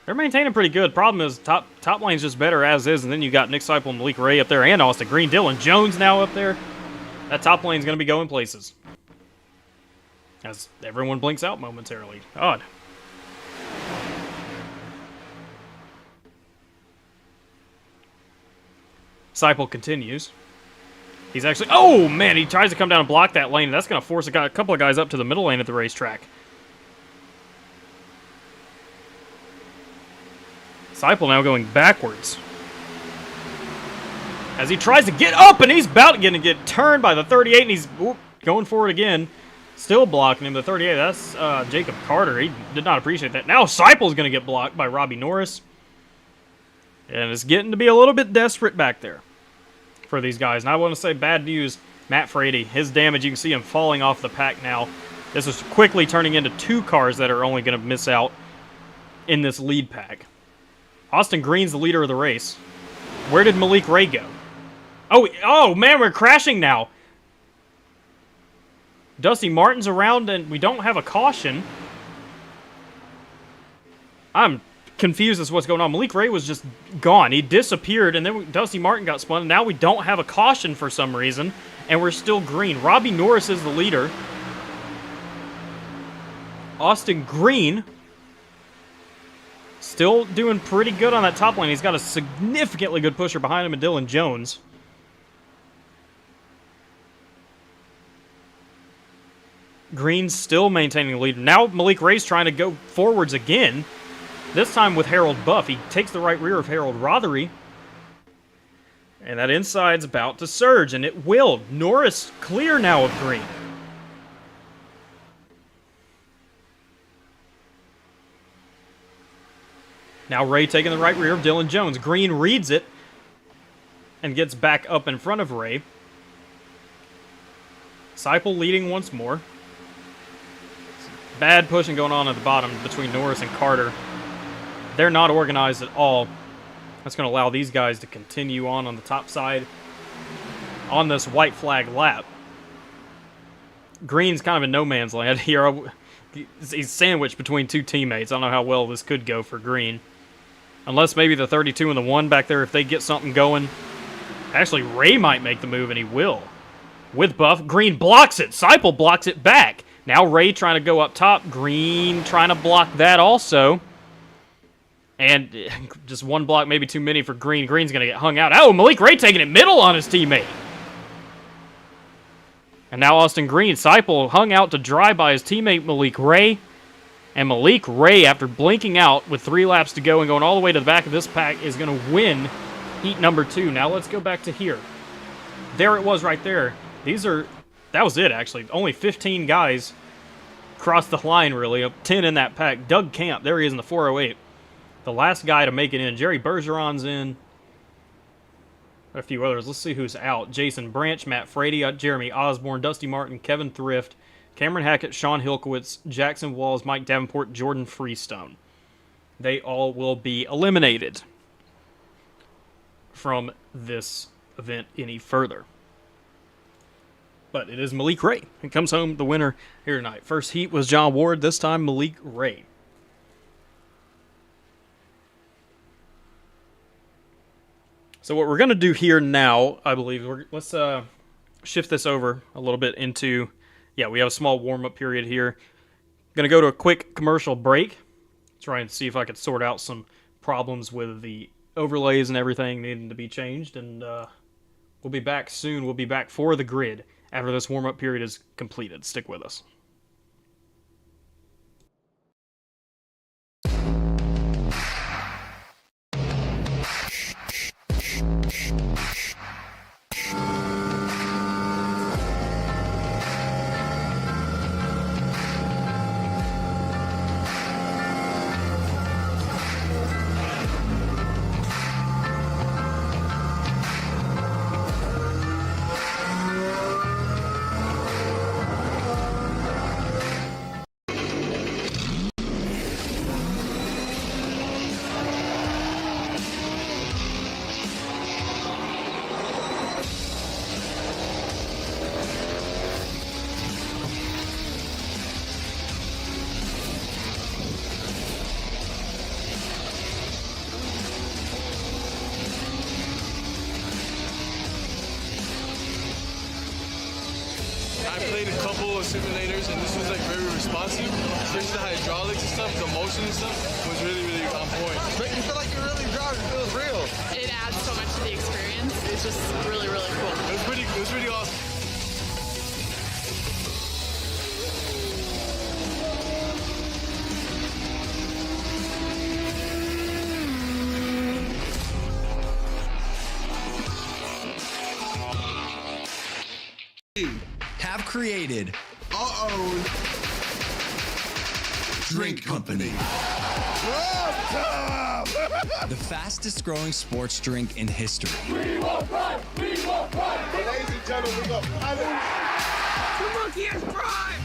maintaining pretty good. Problem is, top lane's just better as is, and then you got Nick Seipel and Malik Ray up there, and Austin Green. Dylan Jones now up there. That top lane's going to be going places. As everyone blinks out momentarily. Odd. Seipel continues. He's actually... Oh, man, he tries to come down and block that lane, and that's going to force a couple of guys up to the middle lane at the racetrack. Seipel now going backwards. As he tries to get up, and he's about to get turned by the 38, and he's going for it again. Still blocking him. The 38, that's Jacob Carter. He did not appreciate that. Now Seipel's going to get blocked by Robbie Norris. And it's getting to be a little bit desperate back there for these guys. And I want to say bad news, Matt Frady. His damage, you can see him falling off the pack now. This is quickly turning into 2 cars that are only going to miss out in this lead pack. Austin Green's the leader of the race. Where did Malik Ray go? Oh man, we're crashing now. Dusty Martin's around, and we don't have a caution. I'm confused as to what's going on. Malik Ray was just gone. He disappeared, and then Dusty Martin got spun, and now we don't have a caution for some reason, and we're still green. Robbie Norris is the leader. Austin Green still doing pretty good on that top lane. He's got a significantly good pusher behind him in Dylan Jones. Green's still maintaining the lead. Now Malik Ray's trying to go forwards again. This time with Harold Buff. He takes the right rear of Harold Rothery. And that inside's about to surge, and it will. Norris clear now of Green. Now Ray taking the right rear of Dylan Jones. Green reads it and gets back up in front of Ray. Seipel leading once more. Bad pushing going on at the bottom between Norris and Carter. They're not organized at all. That's going to allow these guys to continue on the top side on this white flag lap. Green's kind of in no man's land here. He's sandwiched between 2 teammates. I don't know how well this could go for Green. Unless maybe the 32 and the 1 back there, if they get something going. Actually, Ray might make the move, and he will. With Buff, Green blocks it. Seipel blocks it back. Now Ray trying to go up top. Green trying to block that also. And just 1 block, maybe too many for Green. Green's going to get hung out. Oh, Malik Ray taking it middle on his teammate. And now Austin Green. Seipel hung out to dry by his teammate Malik Ray. And Malik Ray, after blinking out with 3 laps to go and going all the way to the back of this pack, is going to win heat number 2. Now let's go back to here. There it was right there. That was it, actually. Only 15 guys crossed the line, really. 10 in that pack. Doug Camp, there he is in the 408. The last guy to make it in. Jerry Bergeron's in. A few others. Let's see who's out. Jason Branch, Matt Frady, Jeremy Osborne, Dusty Martin, Kevin Thrift, Cameron Hackett, Sean Hilkowitz, Jackson Walls, Mike Davenport, Jordan Freestone. They all will be eliminated from this event any further. But it is Malik Ray who comes home the winner here tonight. First heat was John Ward. This time, Malik Ray. So what we're going to do here now, I believe, let's shift this over a little bit into, we have a small warm-up period here. Going to go to a quick commercial break. Try and see if I could sort out some problems with the overlays and everything needing to be changed. And We'll be back soon. We'll be back for the grid after this warm-up period is completed. Stick with us. I played a couple of simulators and this was like very responsive, especially the hydraulics and stuff, the motion and stuff was really, really on point. But you feel like you're really driving, it feels real. It adds so much to the experience. It's just really, really cool. It was pretty awesome. Have created our own drink company. The fastest growing sports drink in history. We won't run! We won't run! Ladies and gentlemen, we got The monkey is prime!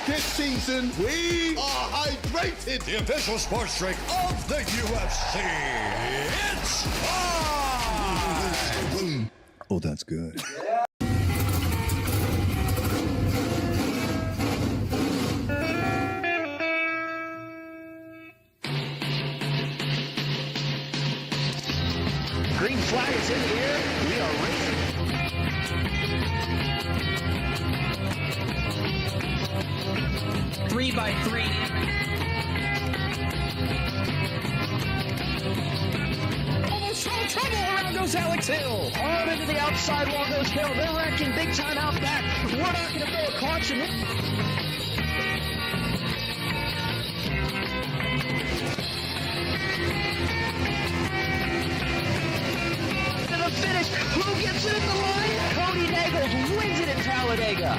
this season, we are hydrated! The official sports drink of the UFC. It's on! Oh, that's good. Green flag is in the air. We are racing. 3x3. Almost no trouble. Around goes Alex Hill. On into the outside wall goes Hill. They're wrecking big time out back. We're not going to throw a caution. Finish. Who gets it at the line? Cody Nagels wins it at Talladega.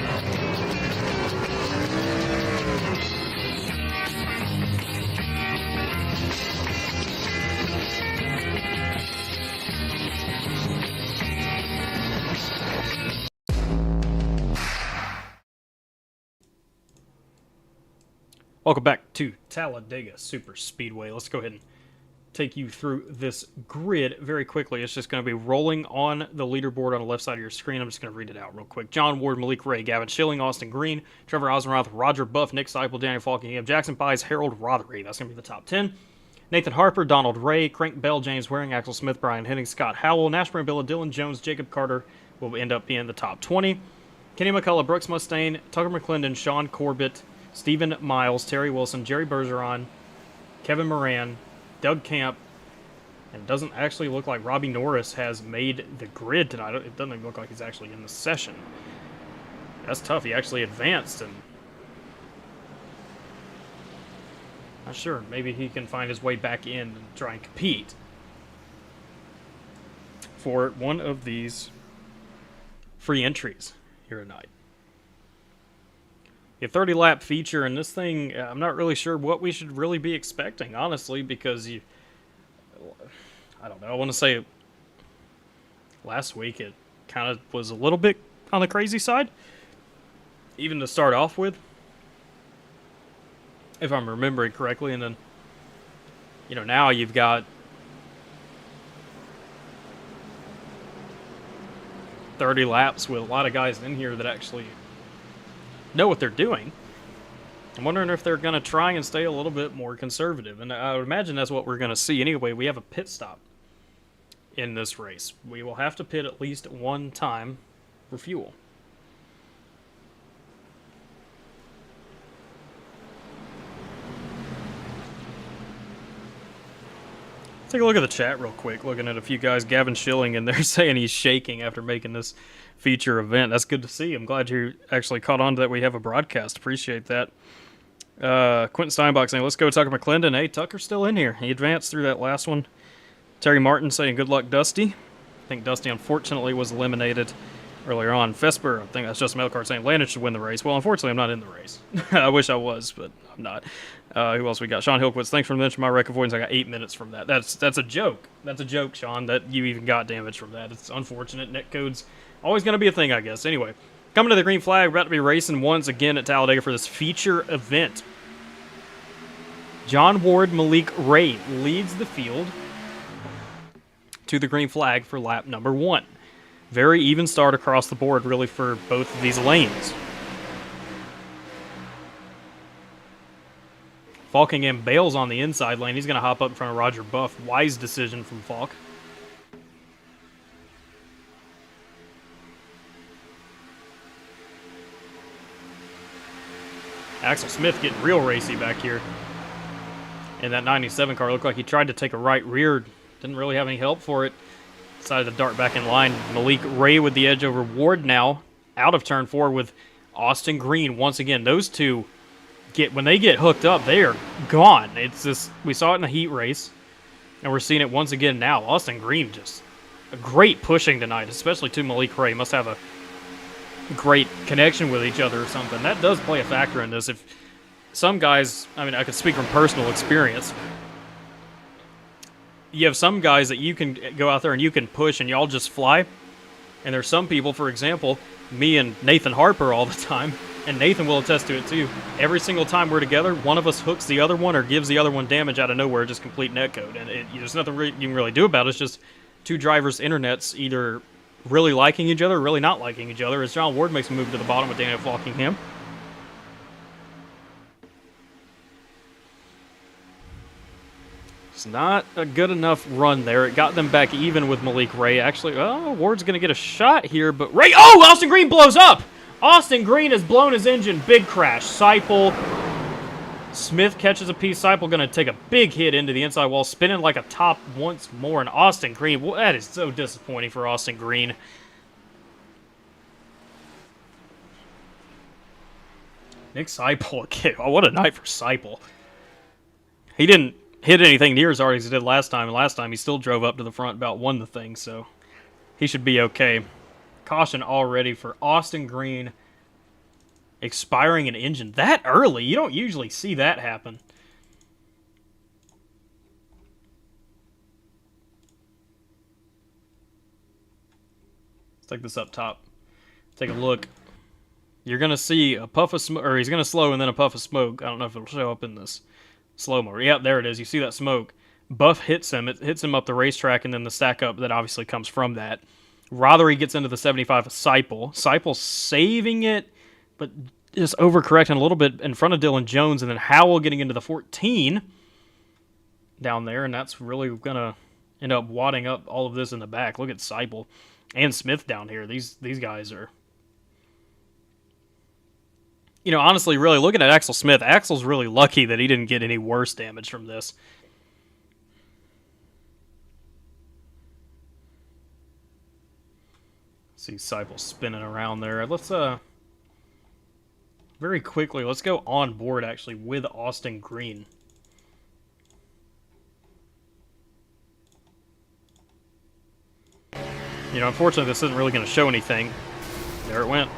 Welcome back to Talladega Super Speedway. Let's go ahead and take you through this grid very quickly. It's just going to be rolling on the leaderboard on the left side of your screen. I'm just going to read it out real quick. John Ward, Malik Ray, Gavin Schilling, Austin Green, Trevor Osmoroth, Roger Buff, Nick Seipel, Daniel Falkingham, Jackson Pies, Harold Rothery. That's going to be the top 10. Nathan Harper, Donald Ray, Crank Bell, James Waring, Axel Smith, Brian Henning, Scott Howell, Nash Brambilla, Dylan Jones, Jacob Carter will end up being the top 20. Kenny McCullough, Brooks Mustaine, Tucker McClendon, Sean Corbett, Stephen Miles, Terry Wilson, Jerry Bergeron, Kevin Moran, Doug Camp, and it doesn't actually look like Robbie Norris has made the grid tonight. It doesn't even look like he's actually in the session. That's tough. He actually advanced, and not sure. Maybe he can find his way back in and try and compete for one of these free entries here tonight. A 30-lap feature, and this thing, I'm not really sure what we should really be expecting, honestly, because I don't know, I want to say last week it kind of was a little bit on the crazy side, even to start off with, if I'm remembering correctly, and then, now you've got 30 laps with a lot of guys in here that actually know what they're doing. I'm wondering if they're going to try and stay a little bit more conservative, and I would imagine that's what we're going to see. Anyway, we have a pit stop in this race. We will have to pit at least one time for fuel. Take a look at the chat real quick, looking at a few guys. Gavin Schilling, and they're saying he's shaking after making this feature event. That's good to see. I'm glad you actually caught on to that we have a broadcast. Appreciate that. Quentin Steinbach saying, let's go Tucker McClendon. Hey, Tucker's still in here. He advanced through that last one. Terry Martin saying, good luck, Dusty. I think Dusty, unfortunately, was eliminated earlier on. Vesper, I think that's just a mail card saying, Landon should win the race. Well, unfortunately, I'm not in the race. I wish I was, but I'm not. Who else we got? Sean Hilkwitz, thanks for mentioning my wreck avoidance. I got 8 minutes from that. That's a joke. That's a joke, Sean, that you even got damage from that. It's unfortunate. Netcode's always going to be a thing, I guess. Anyway, coming to the green flag, we're about to be racing once again at Talladega for this feature event. John Ward Malik Ray leads the field to the green flag for lap number 1. Very even start across the board, really, for both of these lanes. Falkingham bails on the inside lane. He's going to hop up in front of Roger Buff. Wise decision from Falk. Axel Smith getting real racy back here. And that 97 car looked like he tried to take a right rear. Didn't really have any help for it. Decided to dart back in line. Malik Ray with the edge over Ward now. Out of turn 4 with Austin Green. Once again, those two, when they get hooked up, they are gone. It's just, we saw it in the heat race. And we're seeing it once again now. Austin Green just a great pushing tonight, especially to Malik Ray. Must have a great connection with each other or something. That does play a factor in this. If some guys, I mean, I could speak from personal experience. You have some guys that you can go out there and you can push and y'all just fly. And there's some people, for example, me and Nathan Harper all the time, and Nathan will attest to it too. Every single time we're together, one of us hooks the other one or gives the other one damage out of nowhere, just complete netcode. And there's nothing you can really do about it. It's just two drivers' internets either really liking each other or really not liking each other, as John Ward makes a move to the bottom with Daniel Falkingham. It's not a good enough run there. It got them back even with Malik Ray. Actually, oh, Ward's going to get a shot here, but Ray... Oh, Austin Green blows up! Austin Green has blown his engine. Big crash. Seipel. Smith catches a piece. Seipel going to take a big hit into the inside wall, spinning like a top once more. And Austin Green, well, that is so disappointing for Austin Green. Nick Seipel again. Oh, what a night for Seipel. He didn't hit anything near as hard as he did last time. And last time he still drove up to the front, about won the thing. So he should be okay. Caution already for Austin Green. Expiring an engine that early. You don't usually see that happen. Let's take this up top. Take a look. You're going to see a puff of smoke, or he's going to slow and then a puff of smoke. I don't know if it'll show up in this slow-mo. Yeah, there it is. You see that smoke. Buff hits him. It hits him up the racetrack, and then the stack up that obviously comes from that. Rothery gets into the 75 of Seipel. Seipel saving it, but just overcorrecting a little bit in front of Dylan Jones, and then Howell getting into the 14 down there, and that's really going to end up wadding up all of this in the back. Look at Seipel and Smith down here. These guys are... You know, honestly, really looking at Axel Smith, Axel's really lucky that he didn't get any worse damage from this. See Seipel spinning around there. Let's very quickly, let's go on board actually with Austin Green. You know, unfortunately this isn't really going to show anything. There it went.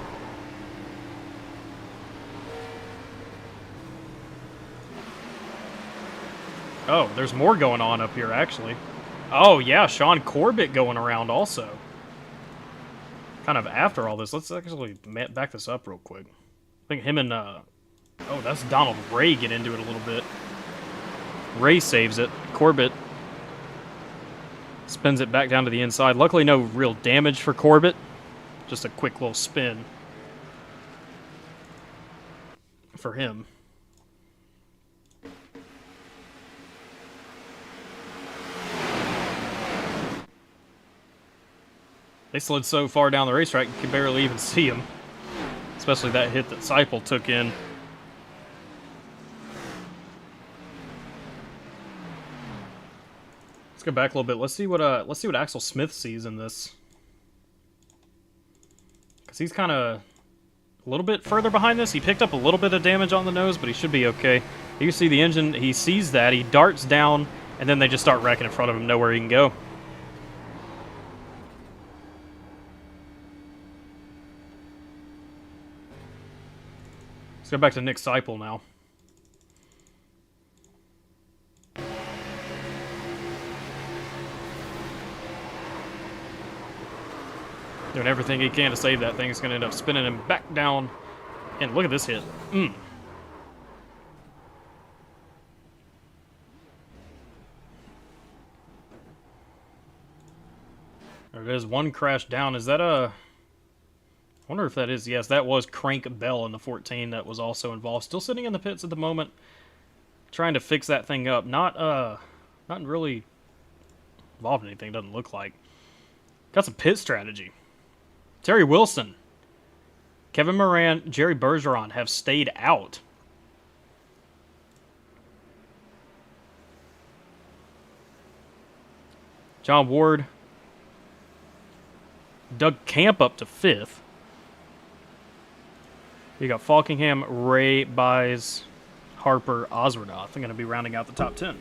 Oh, there's more going on up here actually. Oh yeah, Sean Corbett going around also. Kind of after all this, let's actually back this up real quick. I think him and, oh, that's Donald Ray get into it a little bit. Ray saves it. Corbett spins it back down to the inside. Luckily, no real damage for Corbett. Just a quick little spin for him. They slid so far down the racetrack, you can barely even see them. Especially that hit that Seipel took in. Let's go back a little bit. Let's see what Axel Smith sees in this. Because he's kind of a little bit further behind this. He picked up a little bit of damage on the nose, but he should be okay. You see the engine, he sees that, he darts down, and then they just start wrecking in front of him, nowhere he can go. Let's go back to Nick Seipel now. Doing everything he can to save that thing. It's going to end up spinning him back down. And look at this hit. There it is. One crash down. Is that a... I wonder if that is... Yes, that was Crank Bell in the 14 that was also involved. Still sitting in the pits at the moment. Trying to fix that thing up. Not really involved in anything, doesn't look like. Got some pit strategy. Terry Wilson, Kevin Moran, Jerry Bergeron have stayed out. John Ward, Doug Camp up to 5th. You got Falkingham, Ray, Buys, Harper, Oswordoth. I'm going to be rounding out the top 10.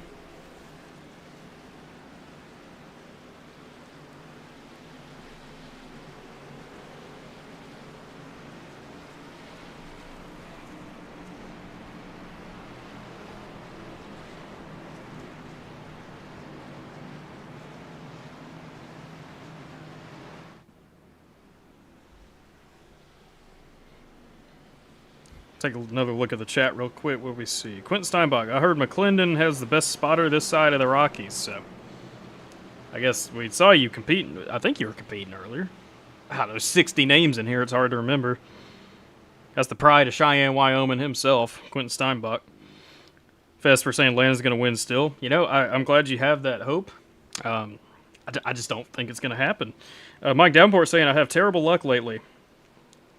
Take another look at the chat real quick. What we see? Quentin Steinbach. I heard McClendon has the best spotter this side of the Rockies, so I guess we saw you competing. I think you were competing earlier. Wow, there's 60 names in here. It's hard to remember. That's the pride of Cheyenne, Wyoming himself, Quentin Steinbach. Vesper saying Landon's going to win still. You know, I'm glad you have that hope. I just don't think it's going to happen. Mike Davenport saying I have terrible luck lately.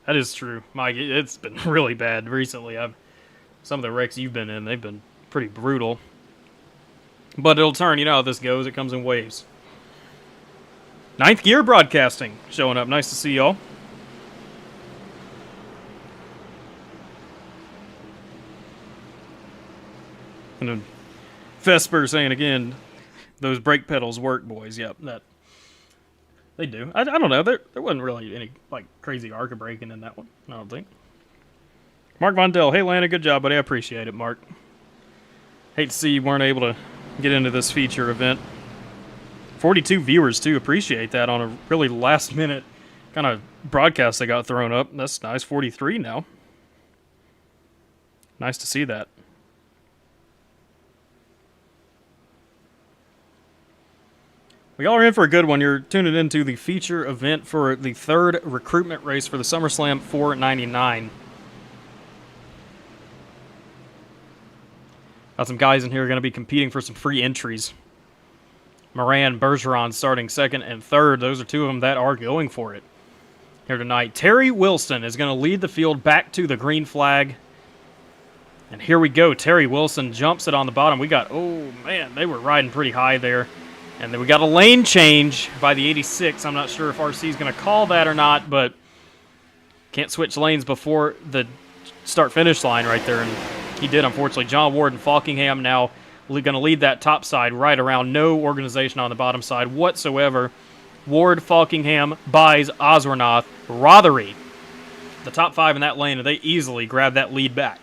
That is true, Mike. It's been really bad recently. Some of the wrecks you've been in, they've been pretty brutal. But it'll turn. You know how this goes. It comes in waves. Ninth Gear Broadcasting showing up. Nice to see y'all. And then Vesper saying again, those brake pedals work, boys. Yep, that. They do. I don't know. There wasn't really any like crazy ARCA braking in that one, I don't think. Mark Vondell. Hey, Lana, good job, buddy. I appreciate it, Mark. Hate to see you weren't able to get into this feature event. 42 viewers, too. Appreciate that on a really last-minute kind of broadcast that got thrown up. That's nice. 43 now. Nice to see that. We all are in for a good one. You're tuning into the feature event for the third recruitment race for the SummerSlam 499. Got some guys in here who are going to be competing for some free entries. Moran, Bergeron starting second and third. Those are two of them that are going for it here tonight. Terry Wilson is going to lead the field back to the green flag. And here we go. Terry Wilson jumps it on the bottom. We got, oh man, they were riding pretty high there. And then we got a lane change by the 86. I'm not sure if RC is going to call that or not, but can't switch lanes before the start-finish line right there. And he did, unfortunately. John Ward and Falkingham now going to lead that top side right around. No organization on the bottom side whatsoever. Ward, Falkingham, Buys, Oswordoth, Rothery. The top 5 in that lane, and they easily grab that lead back.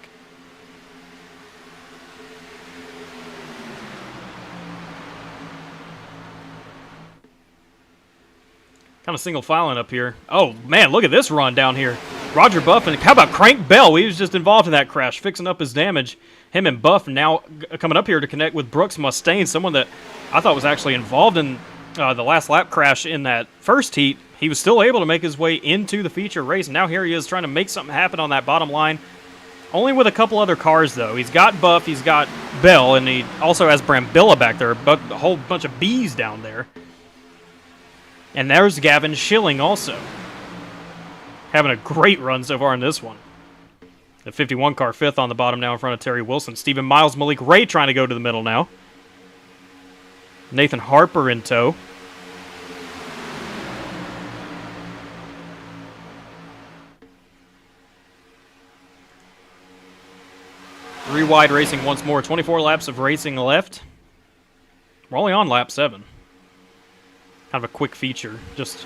Kind of single filing up here. Oh, man, look at this run down here. Roger Buff, and how about Crank Bell? He was just involved in that crash, fixing up his damage. Him and Buff now coming up here to connect with Brooks Mustaine, someone that I thought was actually involved in the last lap crash in that first heat. He was still able to make his way into the feature race. Now here he is trying to make something happen on that bottom line. Only with a couple other cars, though. He's got Buff, he's got Bell, and he also has Brambilla back there, but a whole bunch of Bs down there. And there's Gavin Schilling also. Having a great run so far in this one. The 51 car 5th on the bottom now in front of Terry Wilson. Stephen Miles, Malik Ray trying to go to the middle now. Nathan Harper in tow. Three wide racing once more. 24 laps of racing left. We're only on lap 7. Kind of a quick feature. Just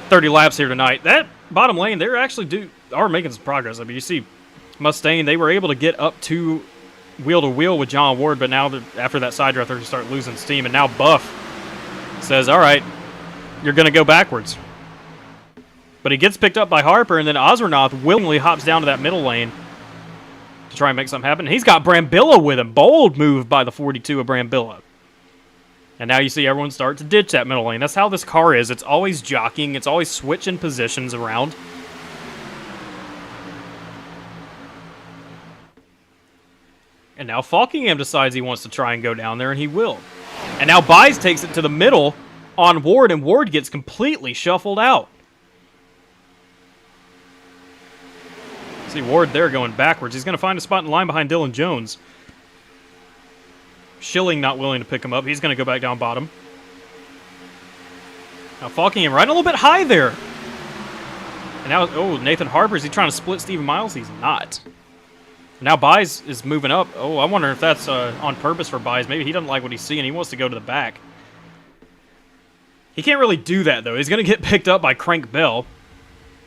30 laps here tonight. That bottom lane, they're actually are making some progress. I mean, you see Mustaine, they were able to get up to wheel with John Ward, but now after that side draft, they're going to start losing steam. And now Buff says, all right, you're going to go backwards. But he gets picked up by Harper, and then Osranoth willingly hops down to that middle lane to try and make something happen. He's got Brambilla with him. Bold move by the 42 of Brambilla. And now you see everyone start to ditch that middle lane. That's how this car is. It's always jockeying. It's always switching positions around. And now Falkingham decides he wants to try and go down there, and he will. And now Byes takes it to the middle on Ward, and Ward gets completely shuffled out. See Ward there going backwards. He's going to find a spot in line behind Dylan Jones. Schilling not willing to pick him up. He's going to go back down bottom. Now Falkingham riding a little bit high there. And now, oh, Nathan Harper, is he trying to split Stephen Miles? He's not. Now Byes is moving up. Oh, I wonder if that's on purpose for Byes. Maybe he doesn't like what he's seeing. He wants to go to the back. He can't really do that, though. He's going to get picked up by Crank Bell.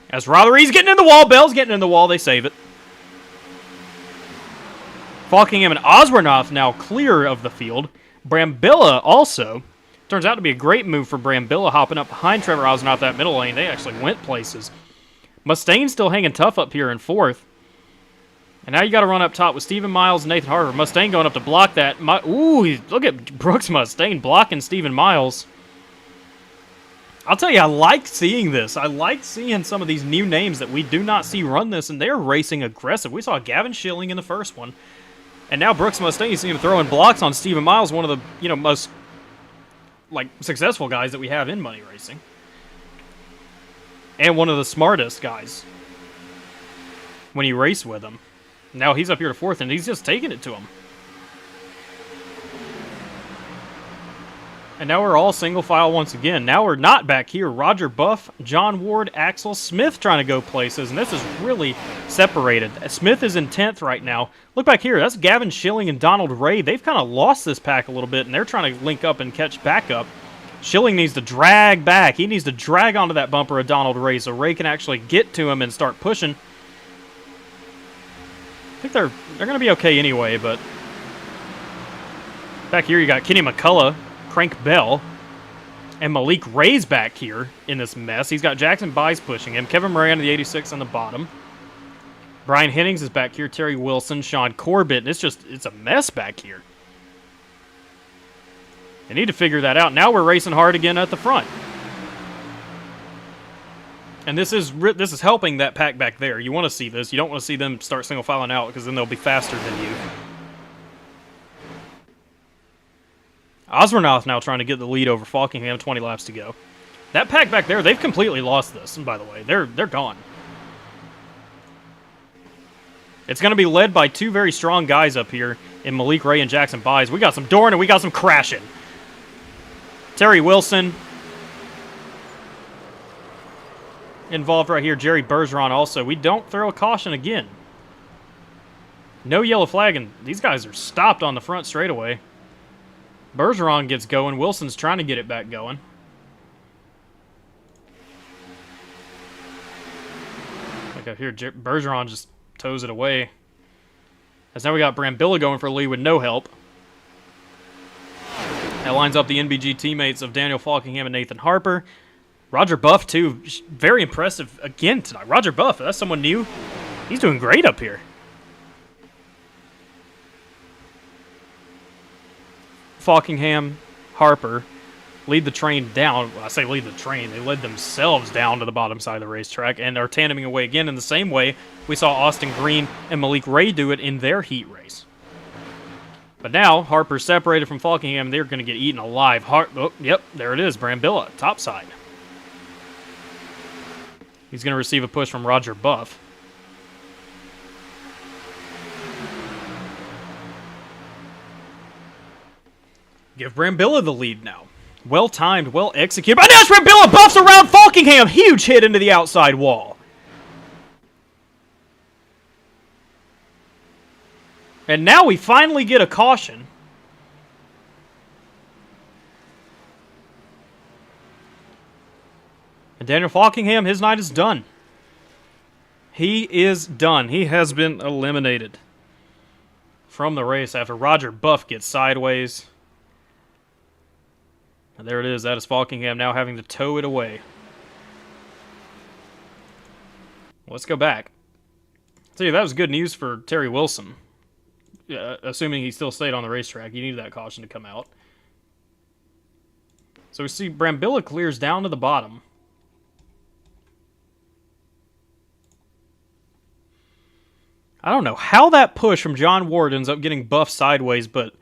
As Rothery's getting in the wall. Bell's getting in the wall. They save it. Falkingham and Osranoth now clear of the field. Brambilla also. Turns out to be a great move for Brambilla, hopping up behind Trevor Osranoth that middle lane. They actually went places. Mustaine still hanging tough up here in 4th. And now you got to run up top with Stephen Miles and Nathan Harper. Mustaine going up to block that. Ooh, look at Brooks Mustaine blocking Stephen Miles. I'll tell you, I like seeing this. I like seeing some of these new names that we do not see run this, and they're racing aggressive. We saw Gavin Schilling in the first one. And now Brooks Mustaine, you see him throwing blocks on Stephen Miles, one of the most successful guys that we have in money racing. And one of the smartest guys when you race with him. Now he's up here to 4th, and he's just taking it to him. And now we're all single file once again. Now we're not back here. Roger Buff, John Ward, Axel Smith trying to go places, and this is really separated. Smith is in 10th right now. Look back here. That's Gavin Schilling and Donald Ray. They've kind of lost this pack a little bit, and they're trying to link up and catch back up. Schilling needs to drag back. He needs to drag onto that bumper of Donald Ray so Ray can actually get to him and start pushing. I think they're going to be okay anyway, but back here you got Kenny McCullough, Crank Bell, and Malik Ray's back here in this mess. He's got Jackson Byes pushing him. Kevin Moran of the 86 on the bottom. Brian Hennings is back here. Terry Wilson, Sean Corbett. It's a mess back here. They need to figure that out. Now we're racing hard again at the front. And this is helping that pack back there. You want to see this. You don't want to see them start single filing out because then they'll be faster than you. Osranoth now trying to get the lead over Falkingham, 20 laps to go. That pack back there, they've completely lost this, by the way. They're gone. It's going to be led by two very strong guys up here in Malik Ray and Jackson Byes. We got some Dorn and we got some crashing. Terry Wilson involved right here. Jerry Bergeron also. We don't throw a caution again. No yellow flag, and these guys are stopped on the front straightaway. Bergeron gets going. Wilson's trying to get it back going. Like up here, Bergeron just toes it away. As now we got Brambilla going for a lead with no help. That lines up the NBG teammates of Daniel Falkingham and Nathan Harper. Roger Buff, too. Very impressive again tonight. Roger Buff, that's someone new. He's doing great up here. Falkingham, Harper lead the train down. Well, I say lead the train. They led themselves down to the bottom side of the racetrack and are tandeming away again in the same way we saw Austin Green and Malik Ray do it in their heat race. But now, Harper's separated from Falkingham. They're going to get eaten alive. Yep, there it is. Brambilla, top side. He's going to receive a push from Roger Buff. Give Brambilla the lead now. Well timed, well executed. But now Brambilla buffs around Falkingham. Huge hit into the outside wall. And now we finally get a caution. And Daniel Falkingham, his night is done. He is done. He has been eliminated from the race after Roger Buff gets sideways. And there it is. That is Falkingham now having to tow it away. Let's go back. So yeah, that was good news for Terry Wilson. Assuming he still stayed on the racetrack. You needed that caution to come out. So we see Brambilla clears down to the bottom. I don't know how that push from John Ward ends up getting buffed sideways, but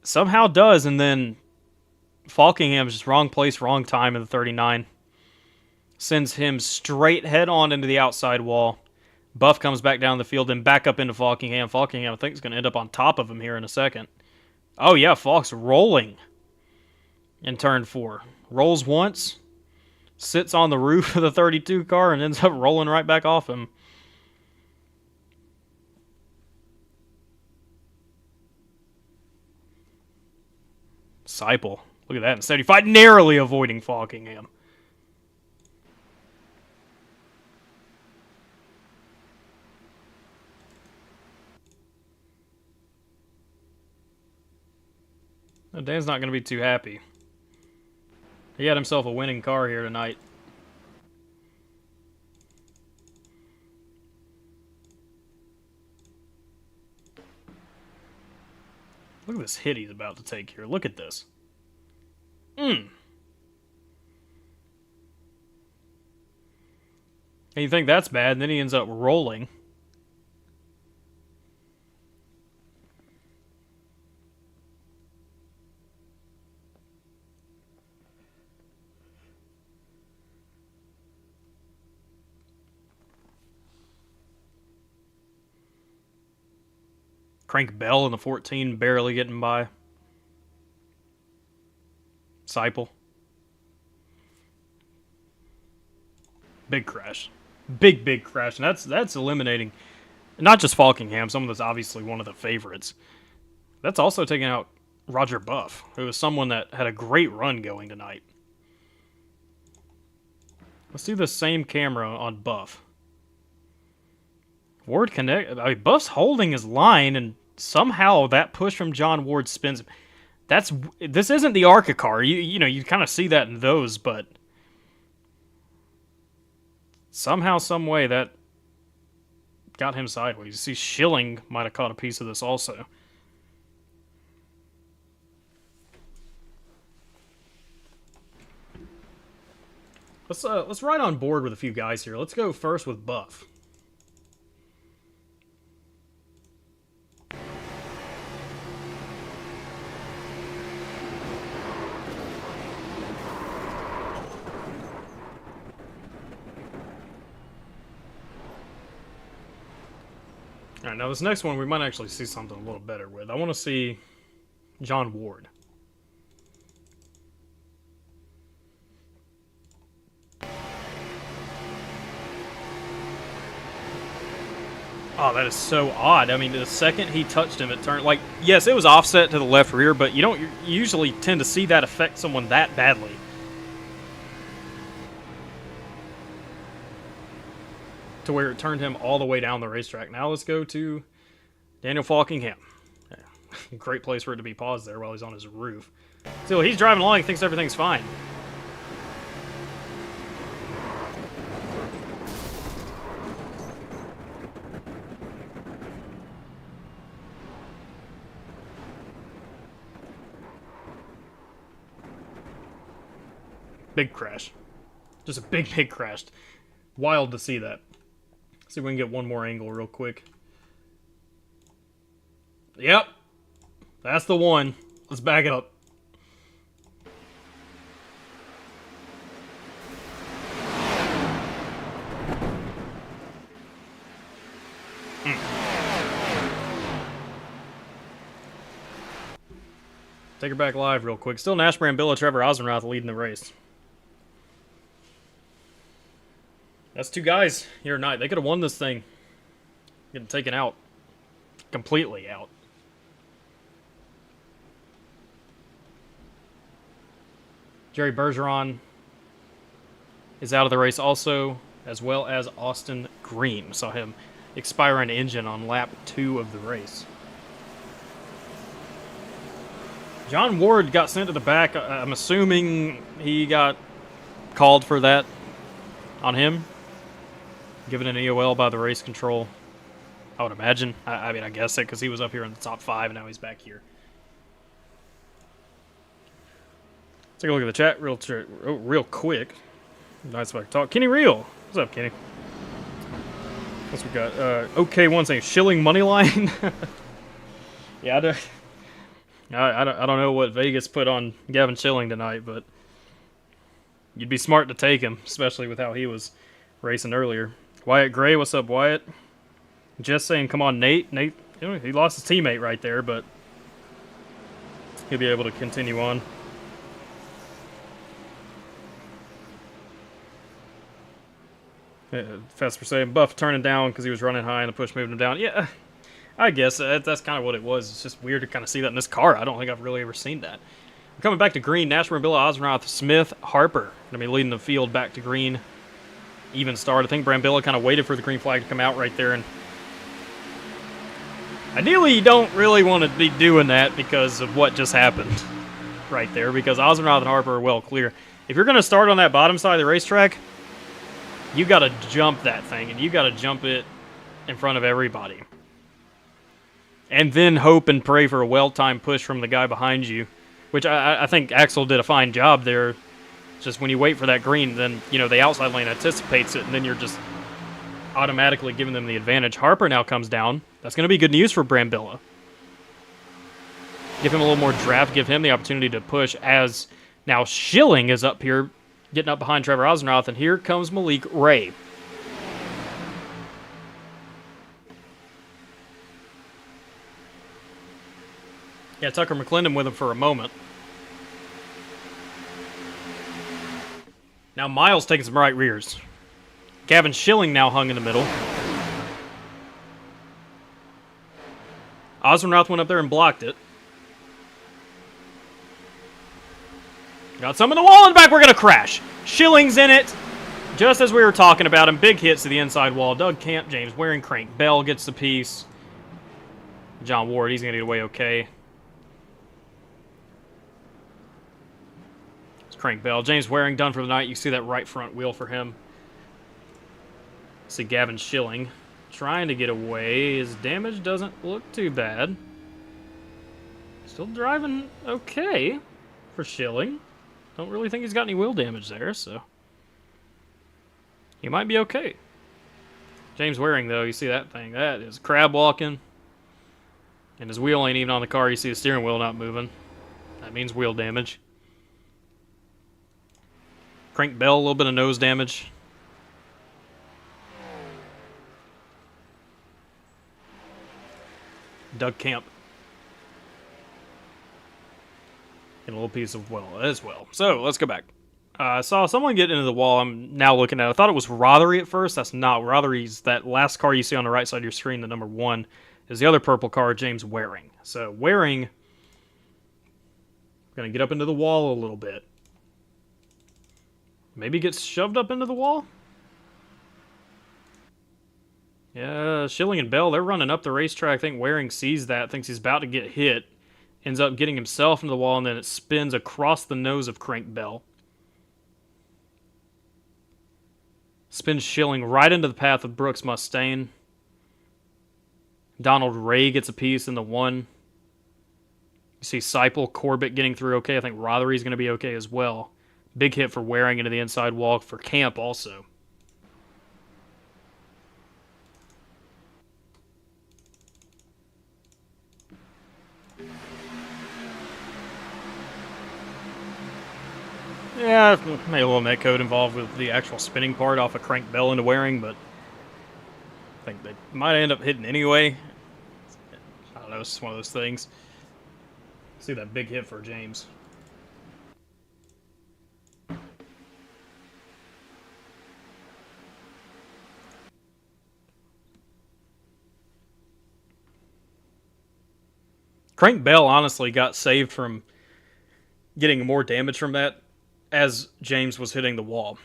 somehow does, and then Falkingham's just wrong place, wrong time in the 39. Sends him straight head on into the outside wall. Buff comes back down the field and back up into Falkingham. Falkingham, I think, is going to end up on top of him here in a second. Oh, yeah, Falk's rolling in turn 4. Rolls once, sits on the roof of the 32 car, and ends up rolling right back off him. Seipel, look at that in 75, narrowly avoiding Falkingham. No, Dan's not going to be too happy. He had himself a winning car here tonight. Look at this hit he's about to take here. Look at this. And you think that's bad, and then he ends up rolling. Crank Bell in the 14, barely getting by. Seipel. Big crash. Big crash. And that's eliminating not just Falkingham, someone that's obviously one of the favorites. That's also taking out Roger Buff, who is someone that had a great run going tonight. Let's do the same camera on Buff. Ward connect. I mean, Buff's holding his line, and somehow that push from John Ward spins him. This isn't the ARCA car. You know, you kind of see that in those, but somehow, some way, that got him sideways. You see, Schilling might have caught a piece of this also. Let's ride on board with a few guys here. Let's go first with Buff. Alright, now this next one we might actually see something a little better with. I want to see John Ward. Oh, that is so odd. I mean, the second he touched him, it turned, like, yes, it was offset to the left rear, but you don't usually tend to see that affect someone that badly. To where it turned him all the way down the racetrack. Now let's go to Daniel Falkingham. Yeah. Great place for it to be paused there while he's on his roof. So he's driving along, he thinks everything's fine. Big crash. Just a big crash. Wild to see that. See if we can get one more angle real quick. Yep. That's the one. Let's back up. Take her back live real quick. Still Nash Brambilla, Trevor Ozenroth leading the race. That's 2 guys here tonight. They could have won this thing. Getting taken out. Completely out. Jerry Bergeron is out of the race also, as well as Austin Green. Saw him expire an engine on lap 2 of the race. John Ward got sent to the back. I'm assuming he got called for that on him. Given an EOL by the race control. I would imagine. I mean, I guess it because he was up here in the top 5 and now he's back here. Take a look at the chat real quick. Nice way to talk. Kenny Real. What's up, Kenny? What's we got? OK1 saying Schilling money line. Yeah, I don't know what Vegas put on Gavin Schilling tonight, but you'd be smart to take him, especially with how he was racing earlier. Wyatt Gray, what's up, Wyatt? Just saying, come on, Nate. Nate, you know, he lost his teammate right there, but he'll be able to continue on. Fesper saying Buff turning down because he was running high and the push moved him down. Yeah, I guess that's kind of what it was. It's just weird to kind of see that in this car. I don't think I've really ever seen that. We're coming back to green. Nash Brambilla, Ozenroth, Smith, Harper. Going to be leading the field back to green. Even start. I think Brambilla kind of waited for the green flag to come out right there. And ideally, you don't really want to be doing that because of what just happened right there. Because Ozenroth and Harper are well clear. If you're going to start on that bottom side of the racetrack, you got to jump that thing, and you got to jump it in front of everybody. And then hope and pray for a well-timed push from the guy behind you, which I think Axel did a fine job there. Just when you wait for that green, then, you know, the outside lane anticipates it, and then you're just automatically giving them the advantage. Harper now comes down. That's going to be good news for Brambilla. Give him a little more draft, give him the opportunity to push as now Schilling is up here, getting up behind Trevor Ozenroth, and here comes Malik Ray. Yeah, Tucker McClendon with him for a moment. Now Miles taking some right rears. Gavin Schilling now hung in the middle. Ozenroth went up there and blocked it. Got some in the wall in the back. We're going to crash. Schilling's in it. Just as we were talking about him. Big hits to the inside wall. Doug Camp, James Waring, Crank Bell gets the piece. John Ward, he's going to get away okay. It's Crank Bell. James Waring done for the night. You see that right front wheel for him. See Gavin Schilling trying to get away. His damage doesn't look too bad. Still driving okay for Schilling. Don't really think he's got any wheel damage there, so he might be okay. James Waring, though, you see that thing. That is crab walking. And his wheel ain't even on the car. You see the steering wheel not moving. That means wheel damage. Crank Bell, a little bit of nose damage. Doug Camp. And a little piece of well as well. So, let's go back. I saw someone get into the wall. I'm now looking at it. I thought it was Rothery at first. That's not. Rothery's that last car you see on the right side of your screen, the number 1, is the other purple car, James Waring. So, Waring going to get up into the wall a little bit. Maybe gets shoved up into the wall? Yeah, Schilling and Bell, they're running up the racetrack. I think Waring sees that, thinks he's about to get hit. Ends up getting himself into the wall, and then it spins across the nose of Crank Bell. Spins Schilling right into the path of Brooks Mustaine. Donald Ray gets a piece in the 1. You see Seipel, Corbett getting through okay. I think Rothery's going to be okay as well. Big hit for Waring into the inside wall for Camp also. Yeah, maybe a little netcode involved with the actual spinning part off of Crank Bell into Waring, but I think they might end up hitting anyway. I don't know, it's just one of those things. See that big hit for James. Crank Bell honestly got saved from getting more damage from that as James was hitting the wall.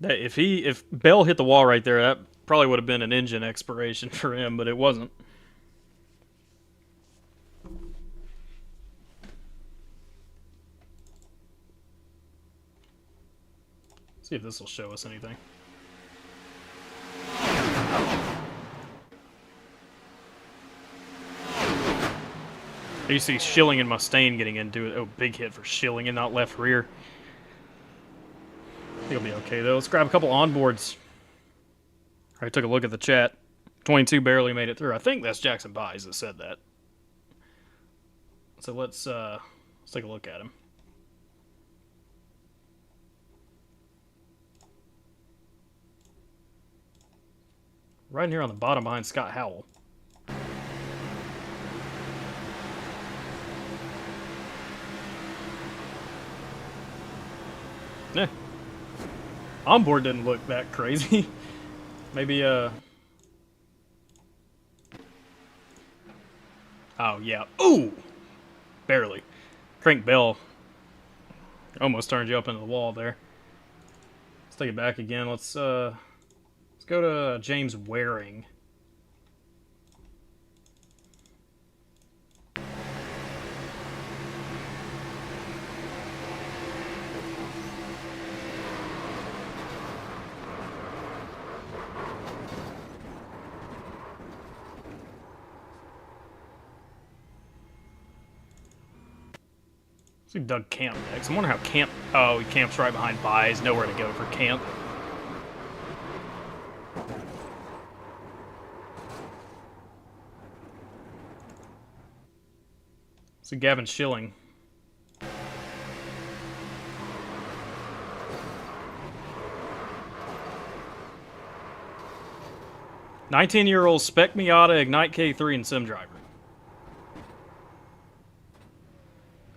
That if Bell hit the wall right there, that probably would have been an engine expiration for him, but it wasn't. See if this will show us anything. You see Schilling and Mustaine getting into it. Oh, big hit for Schilling and not left rear. I think it'll be okay, though. Let's grab a couple onboards. I took a look at the chat. 22 barely made it through. I think that's Jackson Buys that said that. So let's take a look at him. Right in here on the bottom behind Scott Howell. Yeah. Onboard didn't look that crazy. Maybe, Oh, yeah. Ooh! Barely. Crank Bell almost turned you up into the wall there. Let's take it back again. Let's go to James Waring. See Doug Camp next. I'm wondering how Camp... Oh, he camps right behind Buys. Nowhere to go for Camp. See Gavin Schilling. "19-year-old Spec Miata Ignite K3 and Sim Driver."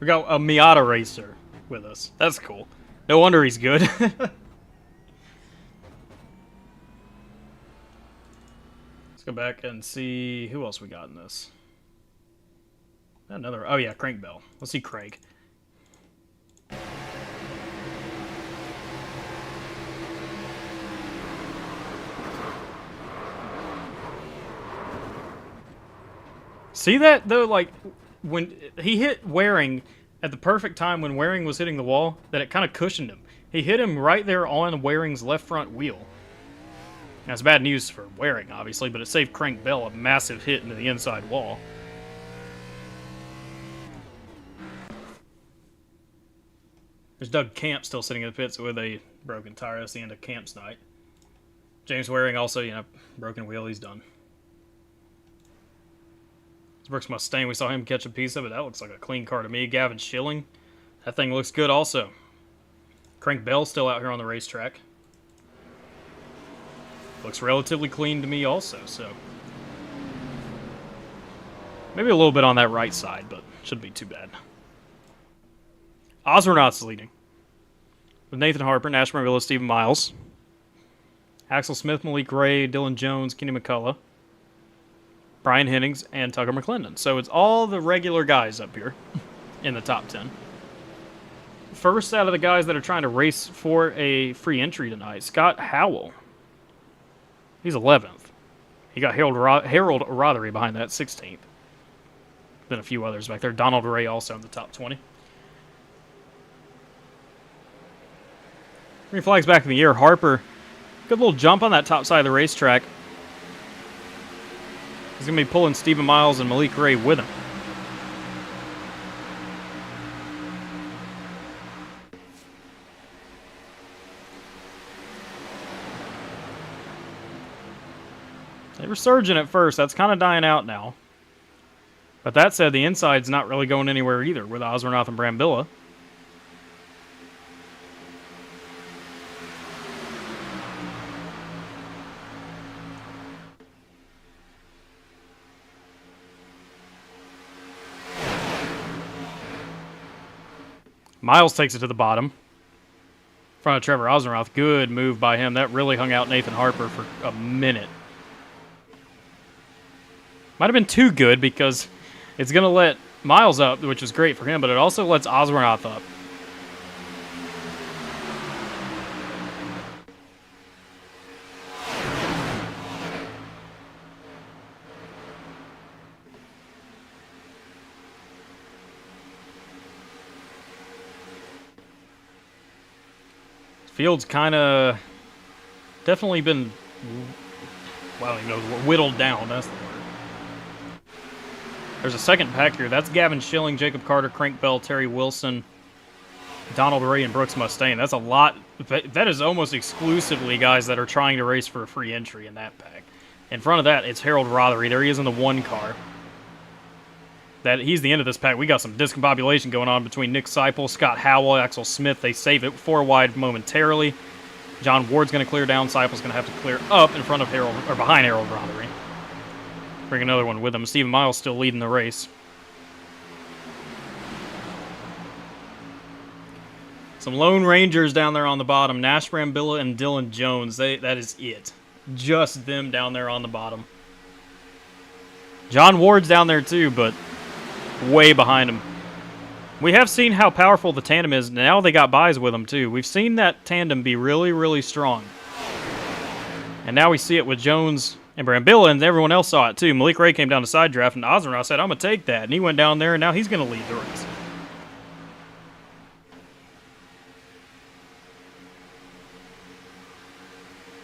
We got a Miata racer with us. That's cool. No wonder he's good. Let's go back and see who else we got in this. Another. Oh yeah, Crank Bell. Let's see Craig. See that though, like when he hit Waring at the perfect time when Waring was hitting the wall, that it kind of cushioned him. He hit him right there on Waring's left front wheel. That's bad news for Waring, obviously, but it saved Crank Bell a massive hit into the inside wall. There's Doug Camp still sitting in the pits with a broken tire. That's the end of Camp's night. James Waring also, you know, broken wheel. He's done. Brooks Mustaine, we saw him catch a piece of it. That looks like a clean car to me. Gavin Schilling, that thing looks good also. Crank Bell still out here on the racetrack. Looks relatively clean to me also, so. Maybe a little bit on that right side, but shouldn't be too bad. Osronauts leading. With Nathan Harper, Nash Marvilla, Stephen Miles. Axel Smith, Malik Ray, Dylan Jones, Kenny McCullough. Brian Hennings, and Tucker McClendon. So it's all the regular guys up here in the top 10. First out of the guys that are trying to race for a free entry tonight, Scott Howell. He's 11th. He got Harold Rothery behind that, 16th. Then a few others back there. Donald Ray also in the top 20. Green flag's back in the air. Harper, good little jump on that top side of the racetrack. He's going to be pulling Stephen Miles and Malik Ray with him. They were surging at first. That's kind of dying out now. But that said, the inside's not really going anywhere either with Osbornoth and Brambilla. Miles takes it to the bottom. In front of Trevor Osmoroth. Good move by him. That really hung out Nathan Harper for a minute. Might have been too good because it's going to let Miles up, which is great for him, but it also lets Osmoroth up. Field's kind of definitely been, well, I don't even know, whittled down. That's the word. There's a second pack here. That's Gavin Schilling, Jacob Carter, Crank Bell, Terry Wilson, Donald Ray, and Brooks Mustaine. That's a lot. That is almost exclusively guys that are trying to race for a free entry in that pack. In front of that, it's Harold Rothery. There he is in the 1 car. He's the end of this pack. We got some discombobulation going on between Nick Seipel, Scott Howell, Axel Smith. They save it 4 wide momentarily. John Ward's going to clear down. Seipel's going to have to clear up in front of Harold, or behind Harold Rothery. Bring another one with him. Stephen Miles still leading the race. Some Lone Rangers down there on the bottom. Nash Brambilla and Dylan Jones. That is it. Just them down there on the bottom. John Ward's down there too, but way behind him. We have seen how powerful the tandem is. Now they got buys with them too. We've seen that tandem be really, really strong. And now we see it with Jones and Brambilla, and everyone else saw it too. Malik Ray came down to side draft, and Osmoroth said, I'm going to take that. And he went down there, and now he's going to lead the race.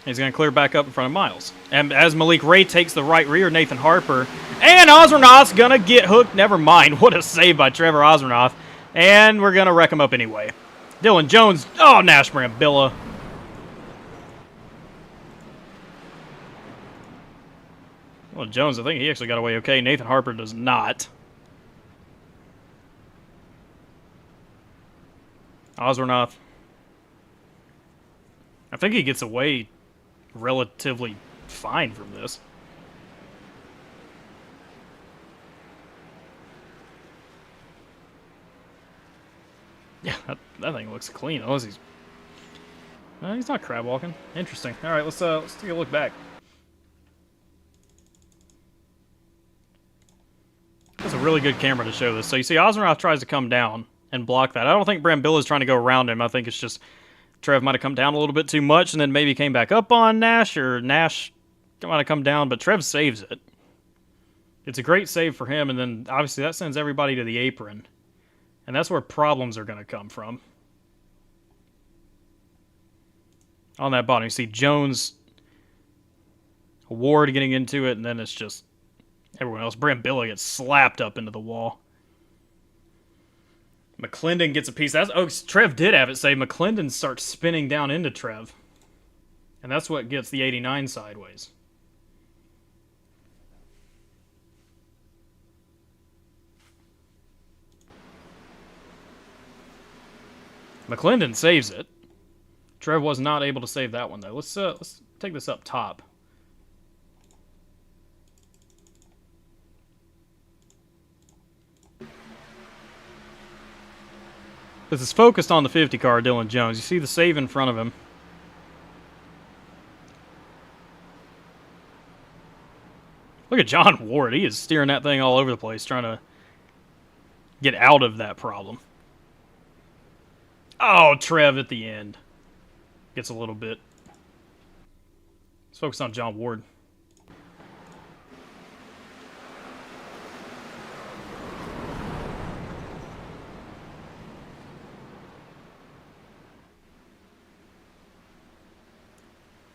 He's going to clear back up in front of Miles. And as Malik Ray takes the right rear, Nathan Harper. And Osmoroth's going to get hooked. Never mind. What a save by Trevor Osmoroth. And we're going to wreck him up anyway. Dylan Jones. Oh, Nash Brambilla. Well, Jones, I think he actually got away okay. Nathan Harper does not. Osmoroth. I think he gets away relatively fine from this. Yeah, that thing looks clean. Unless he's not crab walking. Interesting. All right, let's take a look back. That's a really good camera to show this. So you see Osmoroth tries to come down and block that. I don't think Brambilla's trying to go around him. I think it's just Trev might have come down a little bit too much and then maybe came back up on Nash, or Nash might have come down, but Trev saves it. It's a great save for him, and then obviously that sends everybody to the apron. And that's where problems are going to come from. On that bottom, you see Jones, Ward getting into it, and then it's just everyone else. Brambilla gets slapped up into the wall. McClendon gets a piece. Trev did have it say McClendon starts spinning down into Trev. And that's what gets the 89 sideways. McClendon saves it. Trev was not able to save that one though. Let's take this up top. This is focused on the 50 car, Dylan Jones. You see the save in front of him. Look at John Ward. He is steering that thing all over the place, trying to get out of that problem. Oh, Trev at the end. Gets a little bit. Let's focus on John Ward.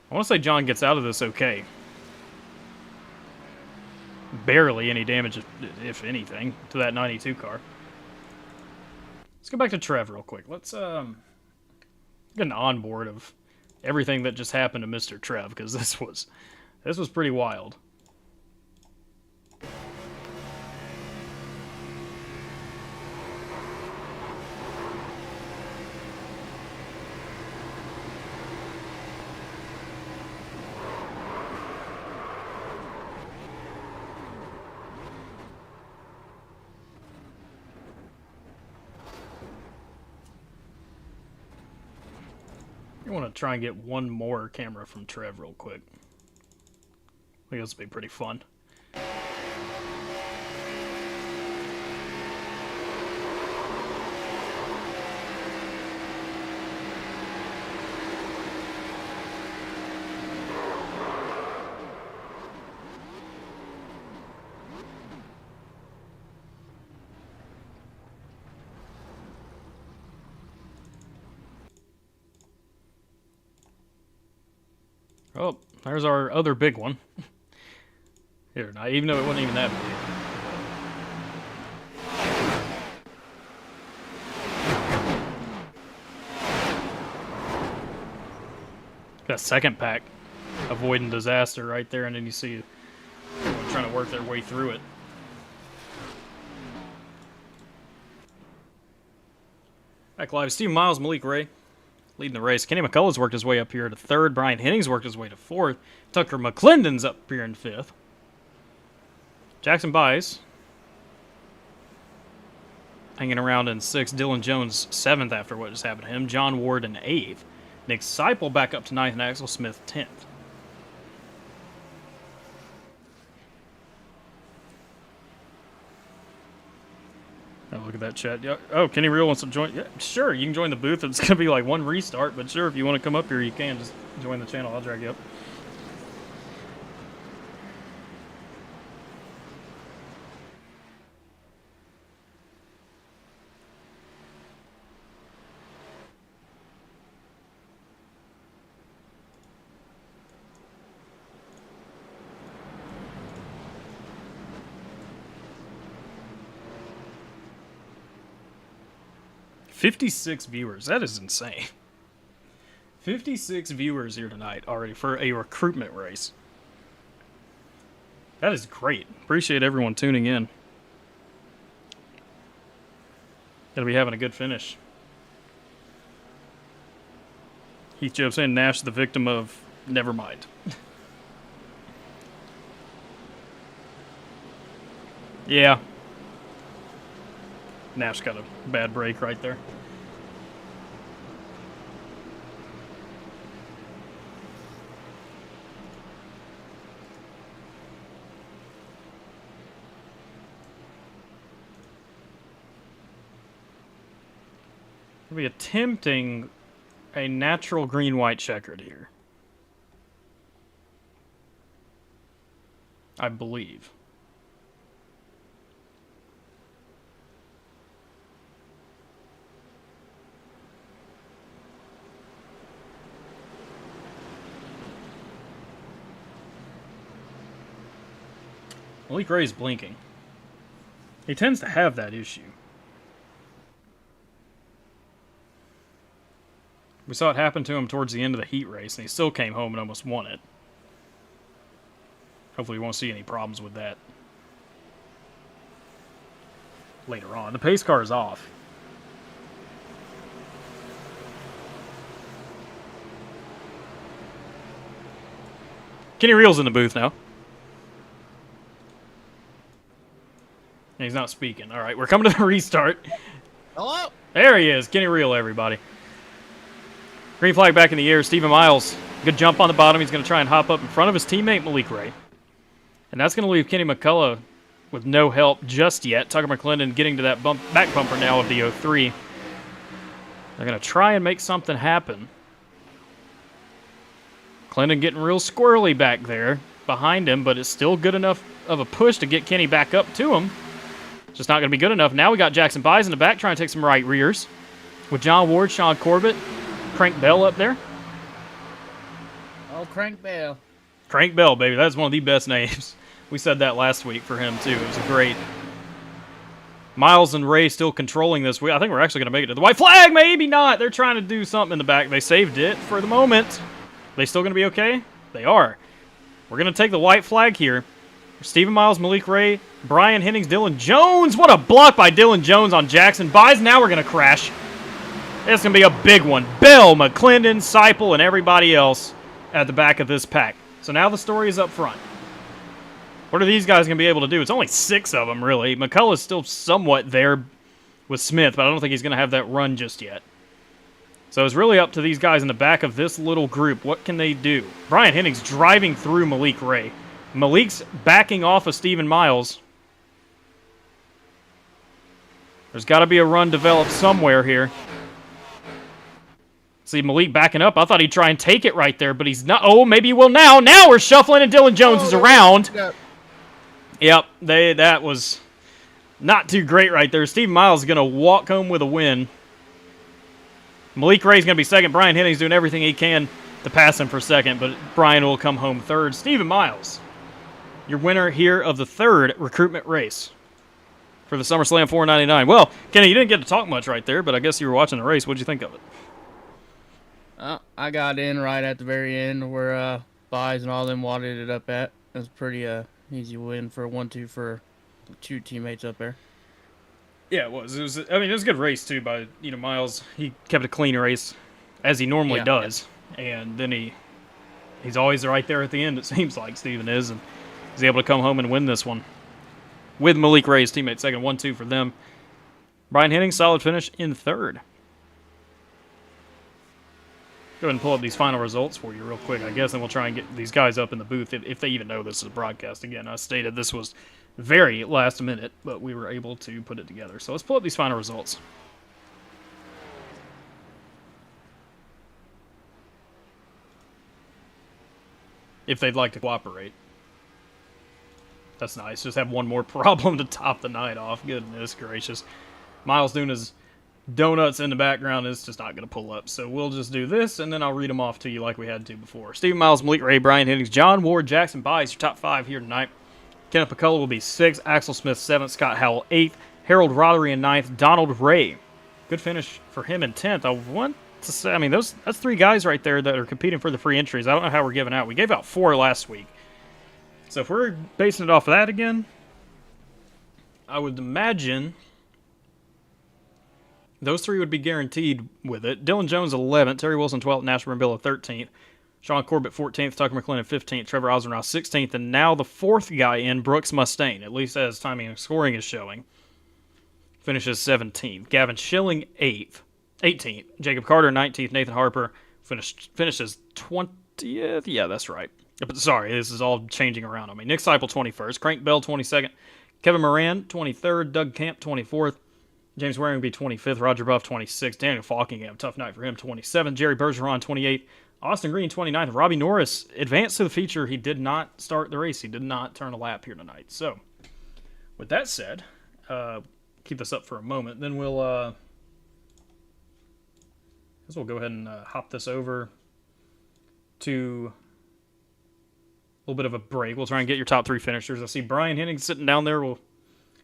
I want to say John gets out of this okay. Barely any damage, if anything, to that 92 car. Let's go back to Trev real quick. Let's get an onboard of everything that just happened to Mr. Trev, because this was pretty wild. want to try and get one more camera from Trev real quick. I think this will be pretty fun. Oh, there's our other big one. Here, not even though it wasn't even that big. Got second pack, avoiding disaster right there, and then you see everyone trying to work their way through it. Back live, Steve Miles, Malik Ray. Leading the race. Kenny McCullough's worked his way up here to third. Brian Hennings worked his way to fourth. Tucker McClendon's up here in fifth. Jackson Bies hanging around in sixth. Dylan Jones seventh after what just happened to him. John Ward in eighth. Nick Seipel back up to ninth, and Axel Smith 10th. Oh, look at that chat. Yeah. Oh, Kenny Real wants to join. Yeah, sure, you can join the booth. It's going to be like one restart, but sure, if you want to come up here, you can. Just join the channel. I'll drag you up. $56 viewers. That is insane. 56 viewers here tonight already for a recruitment race. That is great. Appreciate everyone tuning in. Gonna be having a good finish. Heath Joe saying Nash the victim of never mind. Yeah. Nash got a bad break right there. We'll be attempting a natural green-white checkered here. I believe. Malik Ray's blinking. He tends to have that issue. We saw it happen to him towards the end of the heat race, and he still came home and almost won it. Hopefully we won't see any problems with that later on. The pace car is off. Kenny Reel's in the booth now. He's not speaking. All right, we're coming to the restart. Hello? There he is. Kenny Reel, everybody. Green flag back in the air. Stephen Miles, good jump on the bottom. He's going to try and hop up in front of his teammate, Malik Ray. And that's going to leave Kenny McCullough with no help just yet. Tucker McClendon getting to that back bumper now of the 03. They're going to try and make something happen. McClendon getting real squirrely back there behind him, but it's still good enough of a push to get Kenny back up to him. Just not going to be good enough. Now we got Jackson Bies in the back trying to take some right rears with John Ward, Sean Corbett, Crank Bell up there. Oh, Crank Bell. Crank Bell, baby. That's one of the best names. We said that last week for him, too. It was a great. Miles and Ray still controlling this. I think we're actually going to make it to the white flag. Maybe not. They're trying to do something in the back. They saved it for the moment. They still going to be okay? They are. We're going to take the white flag here. Stephen Miles, Malik Ray, Brian Hennings, Dylan Jones. What a block by Dylan Jones on Jackson Bies. Now we're going to crash. It's going to be a big one. Bell, McClendon, Seipel, and everybody else at the back of this pack. So now the story is up front. What are these guys going to be able to do? It's only 6 of them, really. McCullough's still somewhat there with Smith, but I don't think he's going to have that run just yet. So it's really up to these guys in the back of this little group. What can they do? Brian Hennig's driving through Malik Ray. Malik's backing off of Steven Miles. There's got to be a run developed somewhere here. See Malik backing up. I thought he'd try and take it right there, but he's not. Oh, maybe he will now. Now we're shuffling, and Dylan Jones is around. Yep, that was not too great right there. Steven Miles is going to walk home with a win. Malik Ray's going to be second. Brian Hennig's doing everything he can to pass him for second, but Brian will come home third. Steven Miles, your winner here of the third recruitment race for the SummerSlam 499. Well, Kenny, you didn't get to talk much right there, but I guess you were watching the race. What'd you think of it? I got in right at the very end where Buys and all them wadded it up at. It was pretty easy win for a 1-2 for two teammates up there. Yeah, it was. I mean, it was a good race too by Miles. He kept a clean race, as he normally does, and then he's always right there at the end. It seems like Steven is, and he's able to come home and win this one with Malik Ray's teammate second. 1-2 for them. Brian Henning, solid finish in third. Go ahead and pull up these final results for you real quick, I guess, and we'll try and get these guys up in the booth if they even know this is a broadcast. Again, I stated this was very last minute, but we were able to put it together. So let's pull up these final results. If they'd like to cooperate. That's nice. Just have one more problem to top the night off. Goodness gracious. Miles doing his donuts in the background is just not going to pull up. So we'll just do this, and then I'll read them off to you like we had to before. Steven Miles, Malik Ray, Brian Hennings, John Ward, Jackson Buys, your top five here tonight. Kenneth McCullough will be 6th, Axel Smith 7th, Scott Howell 8th, Harold Roddery in 9th, Donald Ray. Good finish for him in 10th. I want to say, I mean, that's 3 guys right there that are competing for the free entries. I don't know how we're giving out. We gave out 4 last week. So if we're basing it off of that again, I would imagine those 3 would be guaranteed with it. Dylan Jones 11th, Terry Wilson 12th, Nash Brambilla 13th, Sean Corbett 14th, Tucker McClendon 15th, Trevor Osborne 16th, and now the 4th guy in, Brooks Mustaine, at least as timing and scoring is showing, finishes 17th. Gavin Schilling 18th, Jacob Carter 19th, Nathan Harper finishes 20th. Yeah, that's right. But sorry, this is all changing around on me. Nick Seipel 21st, Crank Bell 22nd, Kevin Moran 23rd, Doug Camp 24th, James Waring will be 25th, Roger Buff 26th, Daniel Falkingham, tough night for him, 27th, Jerry Bergeron 28th, Austin Green 29th, Robbie Norris advanced to the feature. He did not start the race. He did not turn a lap here tonight. So, with that said, keep this up for a moment. Then we'll go ahead and hop this over to a little bit of a break. We'll try and get your top 3 finishers. I see Brian Henning sitting down there. We'll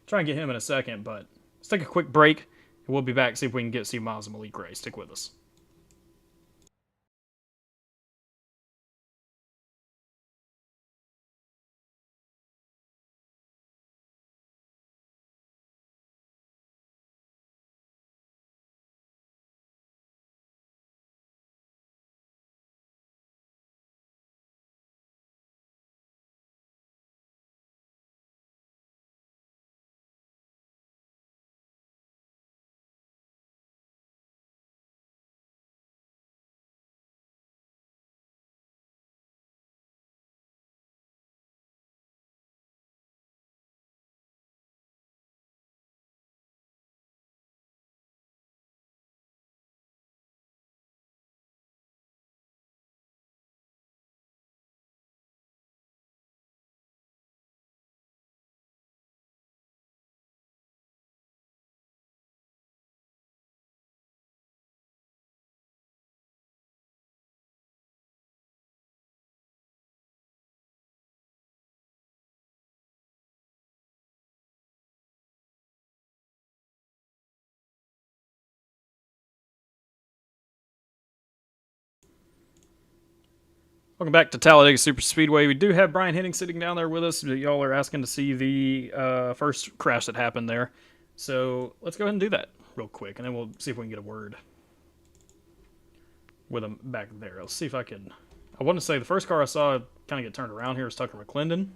try and get him in a second, but let's take a quick break, and we'll be back, see if we can get Steve Miles and Malik Ray. Stick with us. Welcome back to Talladega Super Speedway. We do have Brian Henning sitting down there with us. Y'all are asking to see the first crash that happened there. So let's go ahead and do that real quick, and then we'll see if we can get a word with him back there. Let's see if I can. I want to say the first car I saw kind of get turned around here is Tucker McClendon.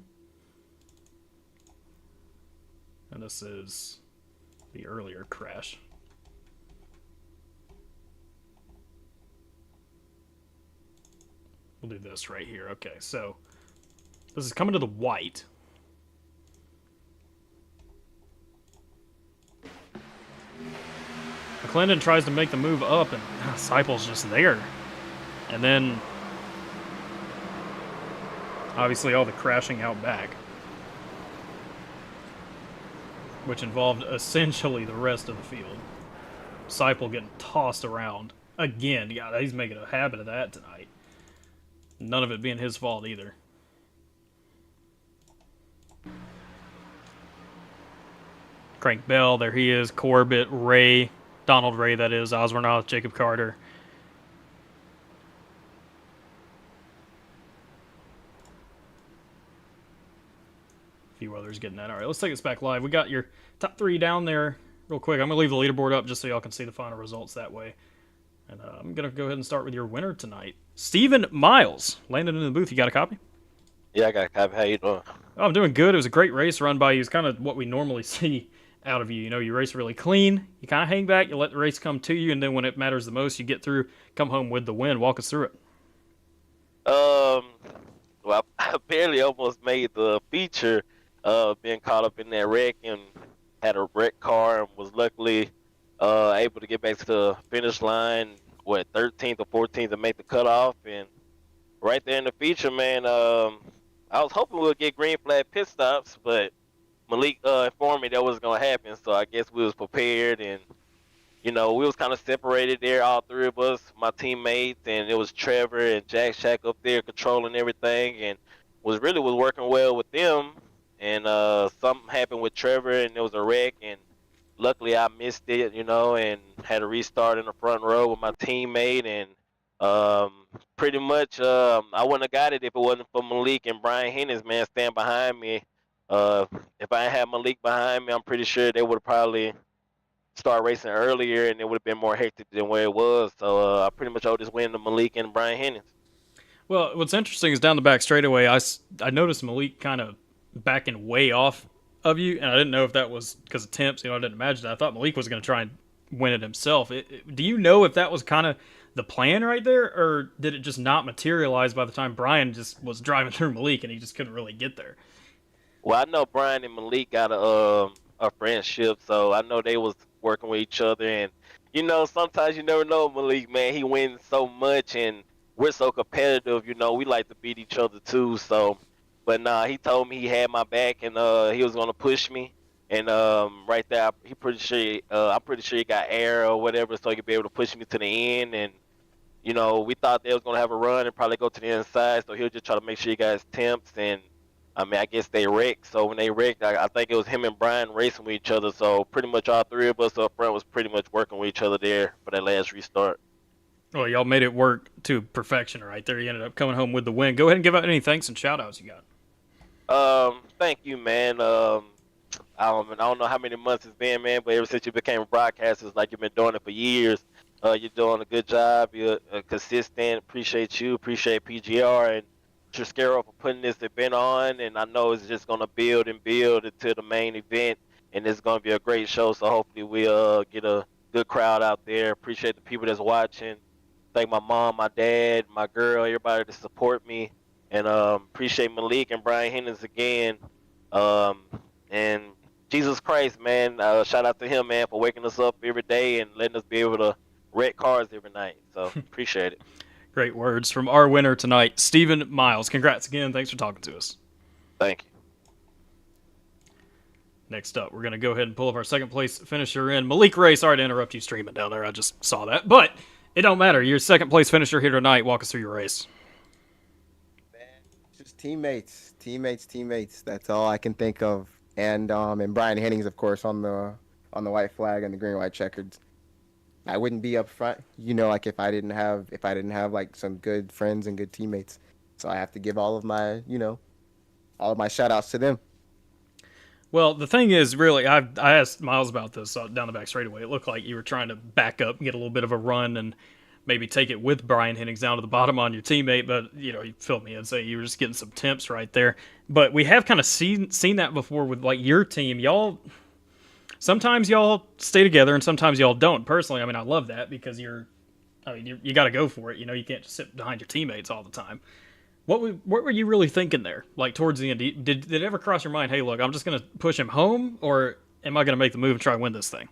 And this is the earlier crash. We'll do this right here. Okay, so this is coming to the white. McClendon tries to make the move up, and Seipel's just there. And then, obviously, all the crashing out back, which involved essentially the rest of the field. Seipel getting tossed around again. God, he's making a habit of that tonight. None of it being his fault either. Crank Bell, there he is. Corbett, Ray, Donald Ray, that is. Osborne, Jacob Carter. A few others getting that. All right, let's take this back live. We got your top 3 down there real quick. I'm going to leave the leaderboard up just so y'all can see the final results that way. And I'm going to go ahead and start with your winner tonight. Stephen Miles. Landon in the booth. You got a copy? Yeah, I got a copy. How you doing? Oh, I'm doing good. It was a great race run by you. It's kind of what we normally see out of you. You know, you race really clean. You kind of hang back. You let the race come to you. And then when it matters the most, you get through, come home with the win. Walk us through it. Well, I barely almost made the feature, being caught up in that wreck and had a wrecked car and was luckily able to get back to the finish line, 13th or 14th to make the cutoff. And right there in the feature, man, I was hoping we'd get green flag pit stops, but Malik informed me that was going to happen, so I guess we was prepared. And, you know, we was kind of separated there, all 3 of us, my teammates, and it was Trevor and Jack Shack up there controlling everything, and was working well with them. And something happened with Trevor, and there was a wreck, and luckily I missed it, you know, and had a restart in the front row with my teammate. And pretty much I wouldn't have got it if it wasn't for Malik and Brian Hennis, man, stand behind me. If I had Malik behind me, I'm pretty sure they would have probably started racing earlier, and it would have been more hectic than where it was. So I pretty much owe this win to Malik and Brian Hennis. Well, what's interesting is down the back straightaway, I noticed Malik kind of backing way off of you, and I didn't know if that was because of temps. You know, I didn't imagine that. I thought Malik was going to try and win it himself. Do you know if that was kind of the plan right there, or did it just not materialize by the time Brian just was driving through Malik and he just couldn't really get there? Well, I know Brian and Malik got a friendship, so I know they was working with each other. And, you know, sometimes you never know Malik, man. He wins so much, and we're so competitive, you know. We like to beat each other, too. So, but nah, he told me he had my back, and he was going to push me. And right there, I'm pretty sure he got air or whatever, so he could be able to push me to the end. And, you know, we thought they was going to have a run and probably go to the inside, so he'll just try to make sure he got his temps. And, I mean, I guess they wrecked. So when they wrecked, I think it was him and Brian racing with each other. So pretty much all 3 of us up front was pretty much working with each other there for that last restart. Well, y'all made it work to perfection right there. You ended up coming home with the win. Go ahead and give out any thanks and shout-outs you got. Thank you, man. I don't know how many months it's been, man, but ever since you became a broadcaster, it's like you've been doing it for years. You're doing a good job. You're consistent. Appreciate you. Appreciate PGR and Triscaro for putting this event on. And I know it's just going to build and build until the main event, and it's going to be a great show. So hopefully we get a good crowd out there. Appreciate the people that's watching. Thank my mom, my dad, my girl, everybody to support me. And appreciate Malik and Brian Hennis again. And Jesus Christ, man, shout out to him, man, for waking us up every day and letting us be able to wreck cars every night. So appreciate it. Great words from our winner tonight, Stephen Miles. Congrats again. Thanks for talking to us. Thank you. Next up, we're going to go ahead and pull up our second place finisher in. Malik Ray, sorry to interrupt you streaming down there. I just saw that. But it don't matter. You're second place finisher here tonight. Walk us through your race. Man, just teammates. That's all I can think of. And Brian Hennings, of course, on the white flag and the green white checkers. I wouldn't be up front, you know, like if I didn't have like some good friends and good teammates. So I have to give all of my shout outs to them. Well, the thing is, really, I asked Miles about this down the back straightaway. It looked like you were trying to back up, get a little bit of a run, and maybe take it with Brian Hennings down to the bottom on your teammate. But, you know, you filled me in and say you were just getting some temps right there. But we have kind of seen that before with, like, your team. Sometimes y'all stay together and sometimes y'all don't. Personally, I mean, I love that because you're I mean, you got to go for it. You can't just sit behind your teammates all the time. What were you really thinking there? Like towards the end, did it ever cross your mind? Hey, look, I'm just gonna push him home, or am I gonna make the move and try and win this thing?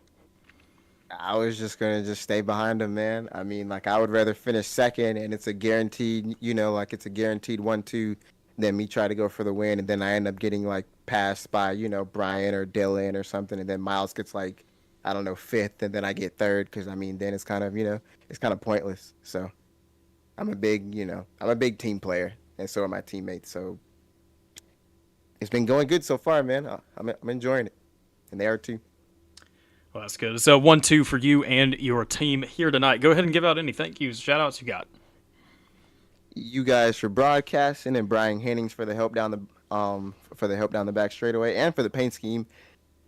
I was just gonna just stay behind him, man. I mean, like I would rather finish second, and it's a guaranteed, like it's a guaranteed 1-2, than me try to go for the win, and then I end up getting like passed by, Brian or Dylan or something, and then Miles gets like, I don't know, fifth, and then I get third, because I mean, then it's kind of, it's kind of pointless. So I'm a big team player, and so are my teammates. So it's been going good so far, man. I'm enjoying it, and they are too. Well, that's good. So 1-2 for you and your team here tonight. Go ahead and give out any thank yous, shout outs you got. You guys for broadcasting, and Brian Hennings for the help down the back straightaway, and for the paint scheme,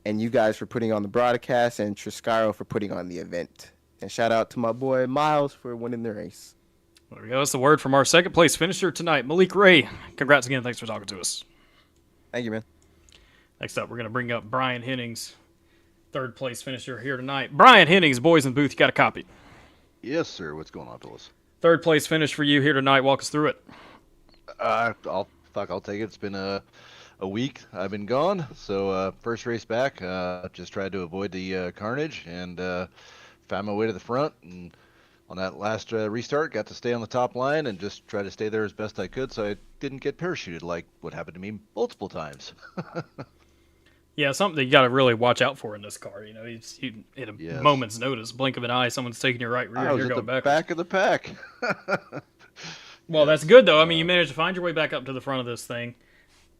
and you guys for putting on the broadcast, and Triscaro for putting on the event. And shout out to my boy Miles for winning the race. There we go. That's the word from our second place finisher tonight, Malik Ray. Congrats again. Thanks for talking to us. Thank you, man. Next up, we're going to bring up Brian Hennings, third place finisher here tonight. Brian Hennings, boys in the booth, you got a copy. Yes, sir. What's going on, fellas? Third place finish for you here tonight. Walk us through it. I'll take it. It's been a week I've been gone, so first race back, just tried to avoid the carnage, and found my way to the front, and on that last restart, got to stay on the top line and just try to stay there as best I could, so I didn't get parachuted like what happened to me multiple times. Yeah, something that you got to really watch out for in this car. You at a moment's notice, blink of an eye, someone's taking your right rear, and you're going backwards. Back of the pack. Well, that's good though. I mean, you managed to find your way back up to the front of this thing,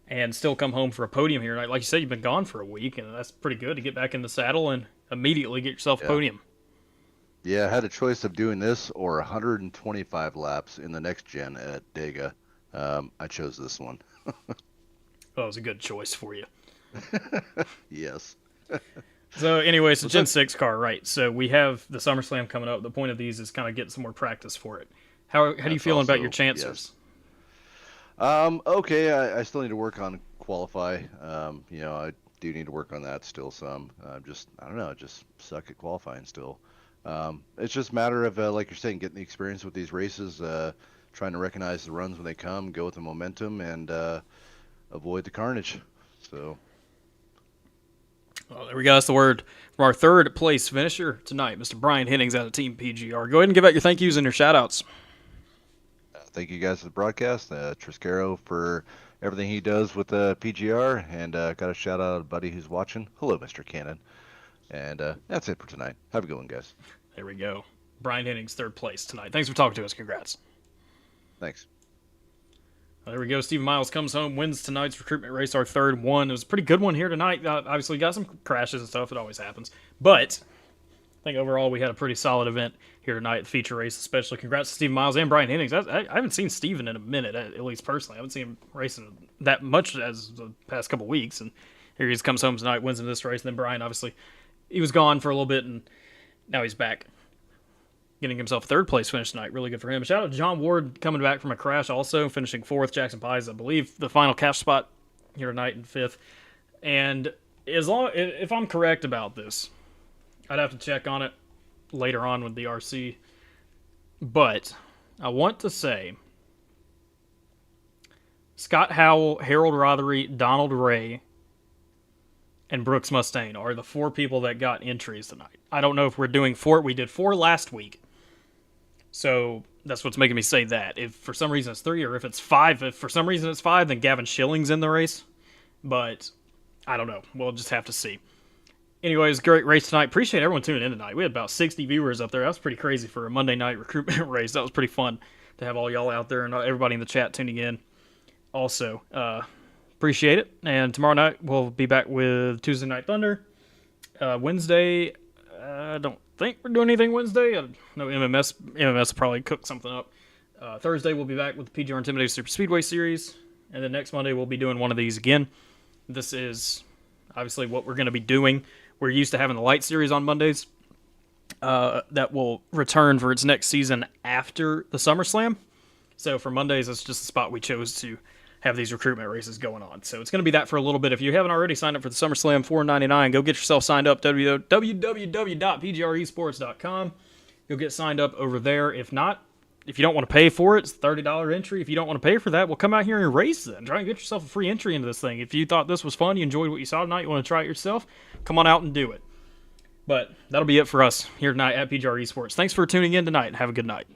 and still come home for a podium here tonight. Like you said, you've been gone for a week, and that's pretty good to get back in the saddle and immediately get yourself a podium. Yeah, I had a choice of doing this or 125 laps in the next gen at Dega. I chose this one. Well, it was a good choice for you. Yes. So anyway, it's a Gen-6 car, right? So we have the SummerSlam coming up. The point of these is kind of getting some more practice for it. How do you feeling about your chances? Yes. Okay, I still need to work on qualify. I do need to work on that still some. I don't know, just suck at qualifying still. It's just a matter of, like you're saying, getting the experience with these races, trying to recognize the runs when they come, go with the momentum, and avoid the carnage. So. Well, there we go. That's the word from our third place finisher tonight, Mr. Brian Hennings out of Team PGR. Go ahead and give out your thank yous and your shout outs. Thank you guys for the broadcast. Triscaro for everything he does with PGR, and got a shout out to a buddy who's watching. Hello, Mr. Cannon. And that's it for tonight. Have a good one, guys. There we go. Brian Hennings, third place tonight. Thanks for talking to us. Congrats. Thanks. Well, there we go. Stephen Miles comes home, wins tonight's recruitment race, our third one. It was a pretty good one here tonight. Obviously, got some crashes and stuff. It always happens. But I think overall we had a pretty solid event here tonight, the feature race especially. Congrats to Stephen Miles and Brian Hennings. I haven't seen Stephen in a minute, at least personally. I haven't seen him racing that much as the past couple weeks. And here he comes home tonight, wins in this race. And then Brian, obviously, he was gone for a little bit, and now he's back, getting himself a third place finish tonight. Really good for him. Shout out to John Ward coming back from a crash also, finishing fourth. Jackson Pies, I believe, the final cash spot here tonight in fifth. And if I'm correct about this, I'd have to check on it later on with the RC. But I want to say Scott Howell, Harold Rothery, Donald Ray, and Brooks Mustaine are the four people that got entries tonight. I don't know if we're doing four. We did four last week. So that's what's making me say that. If for some reason it's three, or if it's five, if for some reason it's five, then Gavin Schilling's in the race. But I don't know. We'll just have to see. Anyways, great race tonight. Appreciate everyone tuning in tonight. We had about 60 viewers up there. That was pretty crazy for a Monday night recruitment race. That was pretty fun to have all y'all out there and everybody in the chat tuning in. Also, appreciate it. And tomorrow night we'll be back with Tuesday Night Thunder. Wednesday, I don't think we're doing anything Wednesday. I know MMS will probably cook something up. Thursday we'll be back with the PGR Intimidator Super Speedway Series. And then next Monday we'll be doing one of these again. This is obviously what we're going to be doing. We're used to having the Light Series on Mondays. That will return for its next season after the SummerSlam. So for Mondays, that's just the spot we chose to have these recruitment races going on. So it's going to be that for a little bit. If you haven't already signed up for the SummerSlam $4.99, go get yourself signed up, www.pgresports.com. You'll get signed up over there. If not, if you don't want to pay for it, it's a $30 entry. If you don't want to pay for that, well, come out here and race then. Try and get yourself a free entry into this thing. If you thought this was fun, you enjoyed what you saw tonight, you want to try it yourself, come on out and do it. But that'll be it for us here tonight at PGR eSports. Thanks for tuning in tonight. Have a good night.